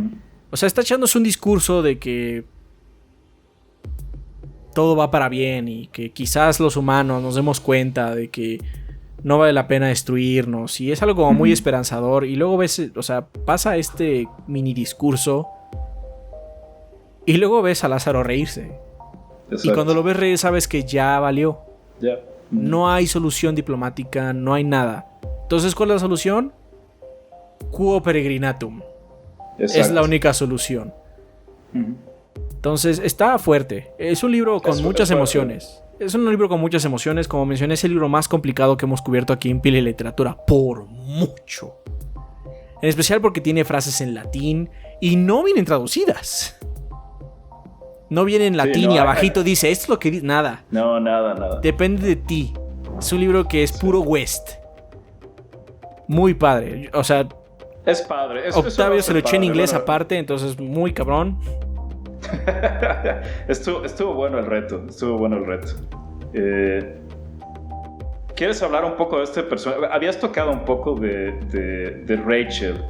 O sea, está echándose un discurso de que todo va para bien y que quizás los humanos nos demos cuenta de que no vale la pena destruirnos, y es algo como muy esperanzador. Y luego ves, o sea, pasa este mini discurso y luego ves a Lázaro reírse. Exacto. Y cuando lo ves reír sabes que ya valió. No hay solución diplomática, no hay nada. Entonces, ¿cuál es la solución? Quo peregrinatum. Exacto. Es la única solución. Entonces está fuerte. Es un libro con muchas emociones. Es un libro con muchas emociones. Como mencioné, es el libro más complicado que hemos cubierto aquí en Pila y Literatura. Por mucho. En especial porque tiene frases en latín y no vienen traducidas. No viene en latín y abajito dice, esto es lo que dice. Nada. No, nada. Depende de ti. Es un libro que es puro West. Muy padre. O sea... Es padre. Octavio se lo echó en inglés aparte, entonces muy cabrón. Estuvo bueno el reto. ¿Quieres hablar un poco de este personaje? Habías tocado un poco de Rachel.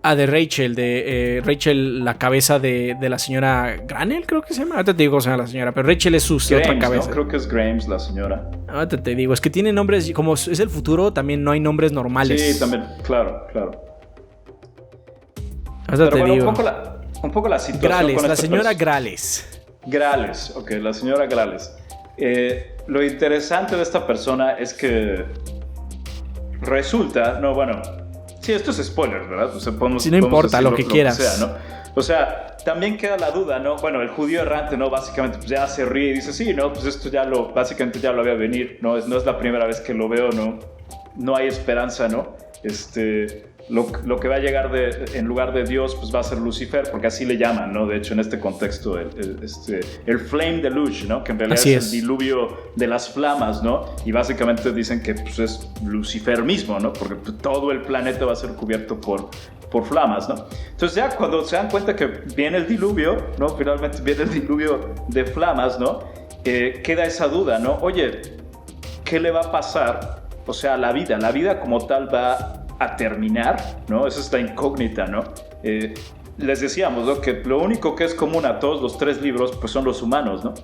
De Rachel, la cabeza de la señora Granel, creo que se llama. Ahorita te digo cómo se llama la señora, pero Rachel es su otra cabeza. ¿No? Creo que es Grimes la señora. Ahorita te digo, es que tiene nombres, como es el futuro, también no hay nombres normales. Sí, también, claro. Ahorita te digo. Un poco la situación Grales, con la señora Grales. Grales, ok, la señora Grales. Lo interesante de esta persona es que resulta, sí, esto es spoilers, ¿verdad? O sea, si no importa, lo que quieras. Que sea, ¿no? O sea, también queda la duda, ¿no? Bueno, el judío errante, ¿no? Básicamente pues ya se ríe y dice, sí, ¿no? Pues esto básicamente ya lo había venir, ¿no? No es la primera vez que lo veo, ¿no? No hay esperanza, ¿no? Lo que va a llegar en lugar de Dios, pues va a ser Lucifer, porque así le llaman, ¿no? De hecho, en este contexto, el Flame Deluge, ¿no? Que en realidad es el diluvio de las flamas, ¿no? Y básicamente dicen que pues, es Lucifer mismo, ¿no? Porque pues, todo el planeta va a ser cubierto por flamas, ¿no? Entonces ya cuando se dan cuenta que viene el diluvio, ¿no? Finalmente viene el diluvio de flamas, ¿no? Queda esa duda, ¿no? Oye, ¿qué le va a pasar? O sea, la vida como tal va a terminar, ¿no? Esa es la incógnita, ¿no? Les decíamos, ¿no? Que lo único que es común a todos los tres libros, pues son los humanos, ¿no?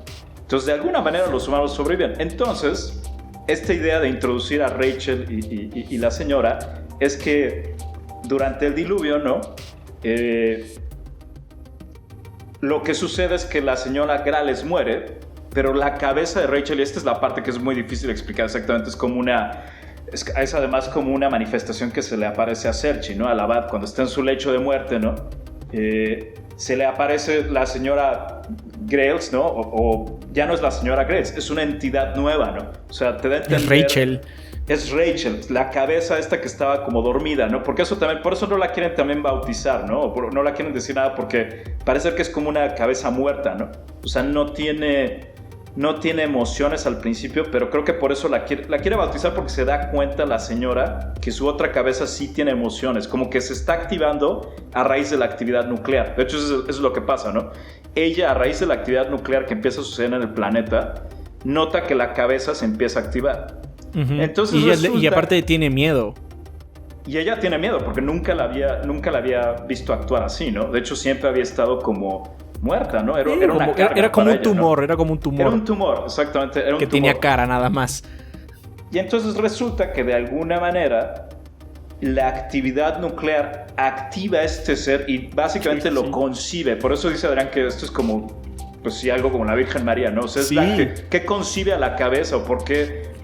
Entonces, de alguna manera los humanos sobreviven. Entonces, esta idea de introducir a Rachel y la señora es que durante el diluvio, ¿no? Lo que sucede es que la señora Grales muere, pero la cabeza de Rachel, y esta es la parte que es muy difícil de explicar exactamente, es además como una manifestación que se le aparece a Serchi, ¿no? Al abad, cuando está en su lecho de muerte, ¿no? Se le aparece la señora Grales, ¿no? O ya no es la señora Grales, es una entidad nueva, ¿no? O sea, te da a entender... Es Rachel, la cabeza esta que estaba como dormida, ¿no? Porque por eso no la quieren también bautizar, ¿no? No la quieren decir nada porque parece que es como una cabeza muerta, ¿no? O sea, no tiene emociones al principio, pero creo que por eso la quiere bautizar, porque se da cuenta la señora que su otra cabeza sí tiene emociones, como que se está activando a raíz de la actividad nuclear. De hecho, eso es lo que pasa, ¿no? Ella, a raíz de la actividad nuclear que empieza a suceder en el planeta, nota que la cabeza se empieza a activar. Entonces y aparte tiene miedo. Y ella tiene miedo porque nunca la había visto actuar así, ¿no? De hecho, siempre había estado como muerta, ¿no? Era como un tumor, ¿no? Era como un tumor. Era un tumor, exactamente. Era un que tumor. Tenía cara nada más. Y entonces resulta que de alguna manera la actividad nuclear activa a este ser y básicamente lo concibe. Por eso dice Adrián que esto es como, pues sí, algo como la Virgen María, ¿no? O sea, es ¿qué concibe a la cabeza o por qué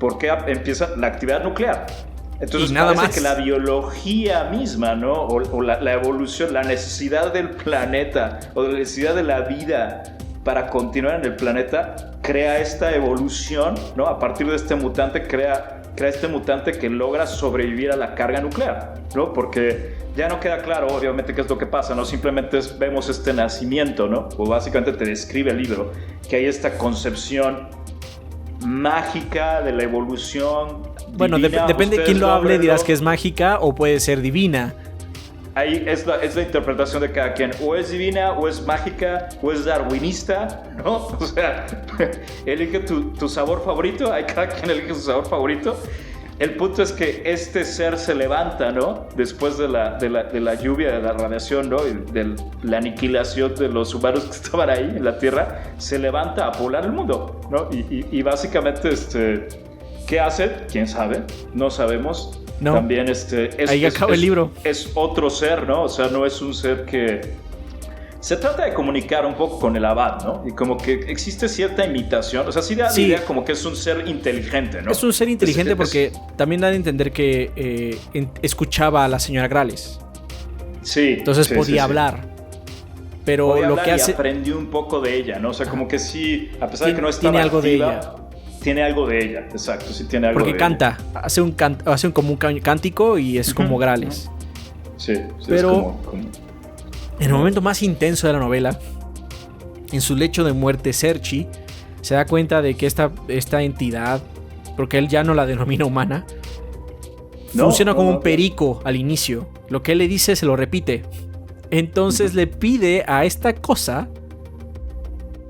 empieza la actividad nuclear? Entonces parece que la biología misma, ¿no? O la evolución, la necesidad del planeta o la necesidad de la vida para continuar en el planeta crea esta evolución, ¿no? A partir de este mutante crea crea este mutante que logra sobrevivir a la carga nuclear, ¿no? Porque ya no queda claro, obviamente, qué es lo que pasa, ¿no? Simplemente vemos este nacimiento, ¿no? O básicamente te describe el libro, que hay esta concepción mágica de la evolución. Bueno, depende de quién lo hable, dirás que es mágica o puede ser divina. Ahí es la interpretación de cada quien. O es divina, o es mágica, o es darwinista, ¿no? O sea, elige tu sabor favorito. Hay cada quien elige su sabor favorito. El punto es que este ser se levanta, ¿no? Después de la lluvia, de la radiación, ¿no? Y de la aniquilación de los humanos que estaban ahí en la Tierra, se levanta a poblar el mundo, ¿no? Y básicamente, ¿qué hace? ¿Quién sabe? No sabemos. No. También ahí acaba el libro. Es otro ser, ¿no? O sea, no es un ser que... Se trata de comunicar un poco con el abad, ¿no? Y como que existe cierta imitación. O sea, sí da la idea como que es un ser inteligente, ¿no? Es un ser inteligente porque también da a entender que escuchaba a la señora Grales. Sí. Entonces podía hablar. Pero podía lo hablar que hace... y aprendió un poco de ella, ¿no? O sea, como que sí, a pesar de que no estaba tiene algo activa, de ella. Tiene algo de ella, exacto, sí tiene algo porque de canta, ella. hace como un cántico y es como Grales. Sí, pero es como... en el momento más intenso de la novela, en su lecho de muerte, Serchi se da cuenta de que esta entidad, porque él ya no la denomina humana, funciona como un perico al inicio. Lo que él le dice se lo repite. Entonces le pide a esta cosa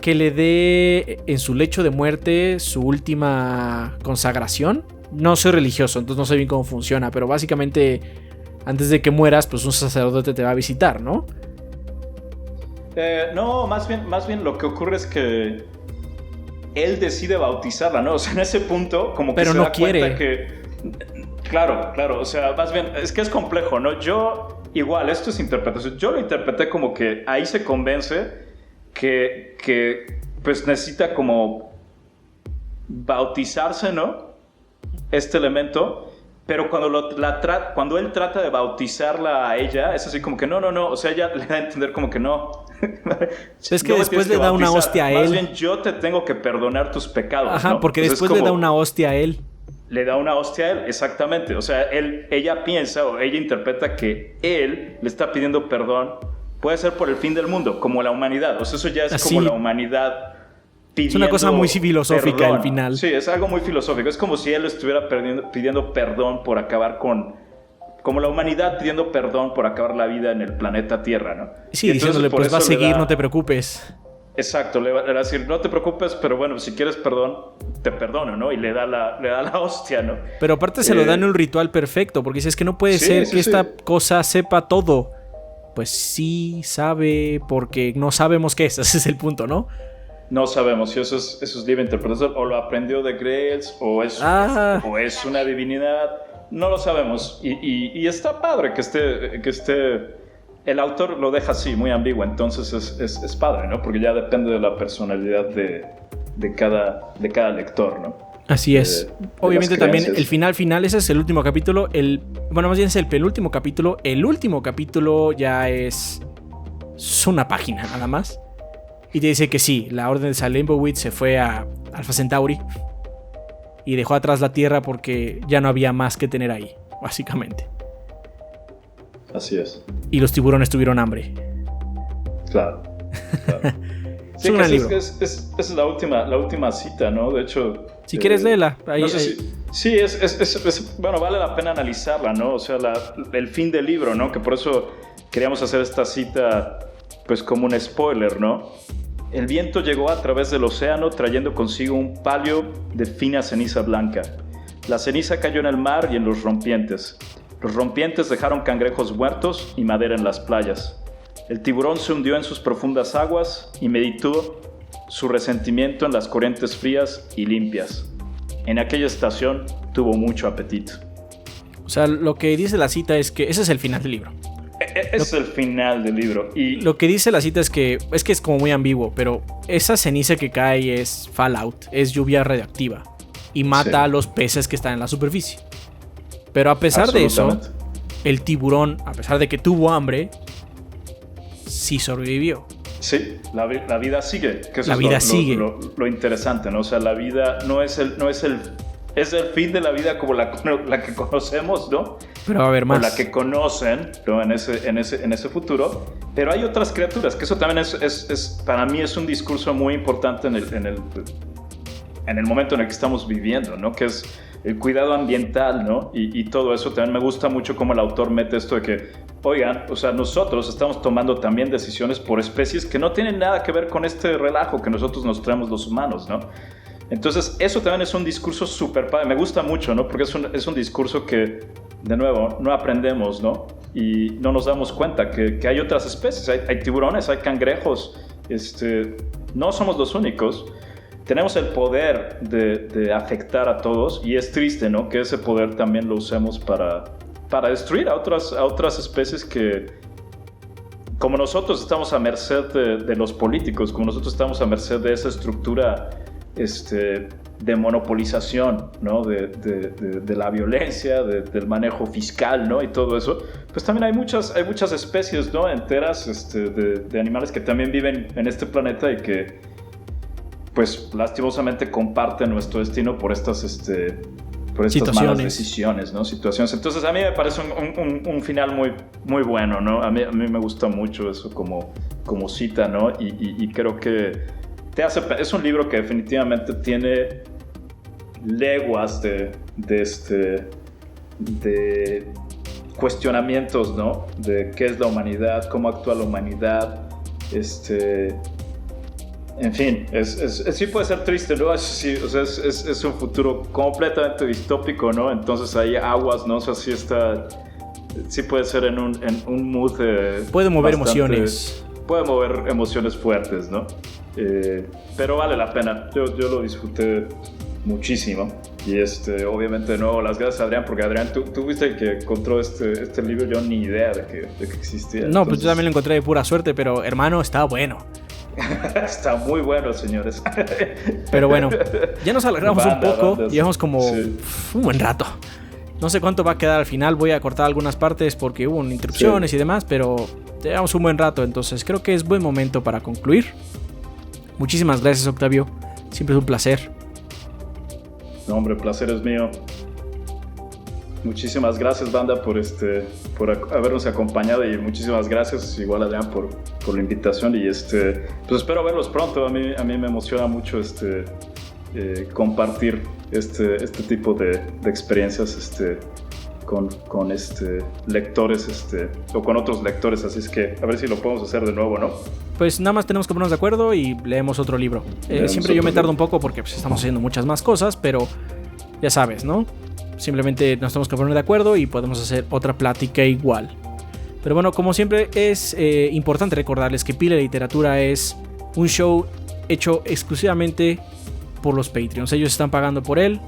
que le dé en su lecho de muerte su última consagración. No soy religioso, entonces no sé bien cómo funciona, pero básicamente antes de que mueras, pues un sacerdote te va a visitar, ¿no? No, más bien lo que ocurre es que él decide bautizarla, ¿no? O sea, en ese punto como que pero se no da quiere. cuenta que... Claro, o sea, más bien, es que es complejo, ¿no? Yo, igual, esto es interpretación, yo lo interpreté como que ahí se convence que pues necesita como bautizarse, ¿no? Este elemento, pero cuando él trata de bautizarla a ella, es así como que no, o sea, ella le da a entender como que no. Es que después le da una hostia a él. Más bien yo te tengo que perdonar tus pecados. Ajá, ¿no? porque después le da una hostia a él. Le da una hostia a él, exactamente. O sea, ella piensa o ella interpreta que él le está pidiendo perdón. Puede ser por el fin del mundo, como la humanidad. O sea, eso ya es como la humanidad pidiendo. Es una cosa muy filosófica perdón. al final. Sí, es algo muy filosófico. Es como si él estuviera pidiendo perdón por acabar con... Como la humanidad pidiendo perdón por acabar la vida en el planeta Tierra, ¿no? Sí, diciéndole, pues va a seguir, no te preocupes. Exacto, le va a decir, no te preocupes, pero bueno, si quieres perdón, te perdono, ¿no? Y le da la hostia, ¿no? Pero aparte se lo da en un ritual perfecto, porque dice, es que no puede ser que esta cosa sepa todo. Pues sí sabe, porque no sabemos qué es, ese es el punto, ¿no? No sabemos si eso es libre interpretación, o lo aprendió de Grails, o es una divinidad, no lo sabemos. Y está padre que esté el autor lo deja así, muy ambiguo, entonces es padre, ¿no? Porque ya depende de la personalidad de cada lector, ¿no? Así es. Obviamente también el final, ese es el último capítulo. Bueno, más bien es el penúltimo capítulo. El último capítulo ya es una página nada más. Y te dice que sí, la Orden de Salembowitz se fue a Alpha Centauri y dejó atrás la Tierra porque ya no había más que tener ahí, básicamente. Así es. Y los tiburones tuvieron hambre. Claro. Sí, es un gran libro. Es la última cita, ¿no? De hecho... Si quieres, léela. Ahí. Sí, bueno, vale la pena analizarla, ¿no? O sea, el fin del libro, ¿no? Que por eso queríamos hacer esta cita, pues como un spoiler, ¿no? El viento llegó a través del océano trayendo consigo un palio de fina ceniza blanca. La ceniza cayó en el mar y en los rompientes. Los rompientes dejaron cangrejos muertos y madera en las playas. El tiburón se hundió en sus profundas aguas y meditó su resentimiento en las corrientes frías y limpias. En aquella estación tuvo mucho apetito. O sea, lo que dice la cita es que ese es el final del libro. Es el final del libro. Y lo que dice la cita es que es como muy ambiguo, pero esa ceniza que cae es fallout, es lluvia radioactiva y mata a los peces que están en la superficie. Pero a pesar de eso, el tiburón, a pesar de que tuvo hambre, sí sobrevivió. Sí, la vida sigue. Que eso la vida sigue. Lo interesante, ¿no? O sea, la vida no es el es el fin de la vida como la que conocemos, ¿no? Pero va a haber más. O la que conocen, ¿no? En ese futuro. Pero hay otras criaturas, que eso también es para mí es un discurso muy importante en el momento en el que estamos viviendo, ¿no? Que es el cuidado ambiental, ¿no? Y todo eso. También me gusta mucho cómo el autor mete esto de que, oigan, o sea, nosotros estamos tomando también decisiones por especies que no tienen nada que ver con este relajo que nosotros nos traemos los humanos, ¿no? Entonces, eso también es un discurso súper padre. Me gusta mucho, ¿no? Porque es un discurso que, de nuevo, no aprendemos, ¿no? Y no nos damos cuenta que hay otras especies. Hay tiburones, hay cangrejos. No somos los únicos. Tenemos el poder de afectar a todos. Y es triste, ¿no? Que ese poder también lo usemos para destruir a otras especies que, como nosotros estamos a merced de los políticos, como nosotros estamos a merced de esa estructura de monopolización, ¿no? de la violencia, del manejo fiscal, ¿no? Y todo eso, pues también hay muchas especies, ¿no? Enteras de animales que también viven en este planeta y que, pues, lastimosamente comparten nuestro destino por estas malas decisiones, ¿no? Situaciones. Entonces, a mí me parece un final muy, muy bueno, ¿no? A mí me gusta mucho eso como cita, ¿no? Y creo que es un libro que definitivamente tiene leguas de cuestionamientos, ¿no? De qué es la humanidad, cómo actúa la humanidad, en fin, sí puede ser triste, ¿no? Sí, o sea, es un futuro completamente distópico, ¿no? Entonces hay aguas, ¿no? O sea, sí puede ser en un mood puede mover emociones. Puede mover emociones fuertes, ¿no? Pero vale la pena. Yo lo disfruté muchísimo. Y obviamente de nuevo las gracias a Adrián, porque Adrián, tú viste que encontró este libro, yo ni idea de que existía. No, entonces... pues yo también lo encontré de pura suerte, pero hermano, está bueno. Está muy bueno, señores. Pero bueno, ya nos alargamos un poco. Llevamos como un buen rato. No sé cuánto va a quedar al final. Voy a cortar algunas partes porque hubo interrupciones y demás, pero llevamos un buen rato. Entonces creo que es buen momento para concluir. Muchísimas gracias, Octavio. Siempre es un placer. No, hombre, el placer es mío. Muchísimas gracias, banda, por habernos acompañado, y muchísimas gracias igual, Adrián, por la invitación, y pues espero verlos pronto. A mí me emociona mucho compartir este tipo de experiencias con lectores o con otros lectores, así es que a ver si lo podemos hacer de nuevo, ¿no? Pues nada más tenemos que ponernos de acuerdo y leemos otro libro. Siempre yo me tardo un poco porque pues, estamos haciendo muchas más cosas, pero ya sabes, ¿no? Simplemente nos tenemos que poner de acuerdo y podemos hacer otra plática igual. Pero bueno, como siempre es importante recordarles que Pila de Literatura es un show hecho exclusivamente por los Patreons. Ellos están pagando por él.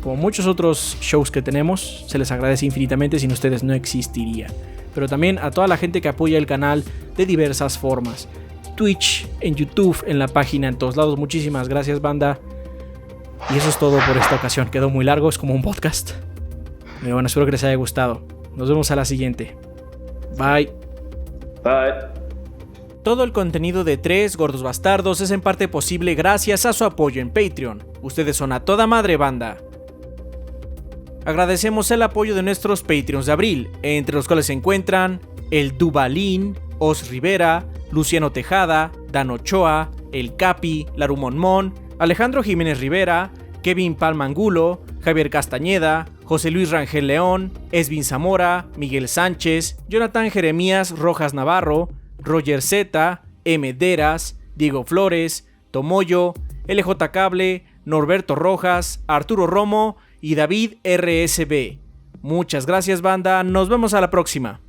Como muchos otros shows que tenemos, se les agradece infinitamente, sin ustedes no existiría. Pero también a toda la gente que apoya el canal de diversas formas. Twitch, en YouTube, en la página, en todos lados. Muchísimas gracias, banda. Y eso es todo por esta ocasión. Quedó muy largo, es como un podcast. Pero bueno, espero que les haya gustado. Nos vemos a la siguiente. Bye. Bye. Todo el contenido de Tres Gordos Bastardos es en parte posible gracias a su apoyo en Patreon. Ustedes son a toda madre, banda. Agradecemos el apoyo de nuestros Patreons de abril, entre los cuales se encuentran el Dubalín, Os Rivera, Luciano Tejada, Dan Ochoa, El Capi, Larumon Mon, Alejandro Jiménez Rivera, Kevin Palmangulo, Javier Castañeda, José Luis Rangel León, Esvin Zamora, Miguel Sánchez, Jonathan Jeremías Rojas Navarro, Roger Z, M. Deras, Diego Flores, Tomoyo, LJ Cable, Norberto Rojas, Arturo Romo y David RSB. Muchas gracias, banda, nos vemos a la próxima.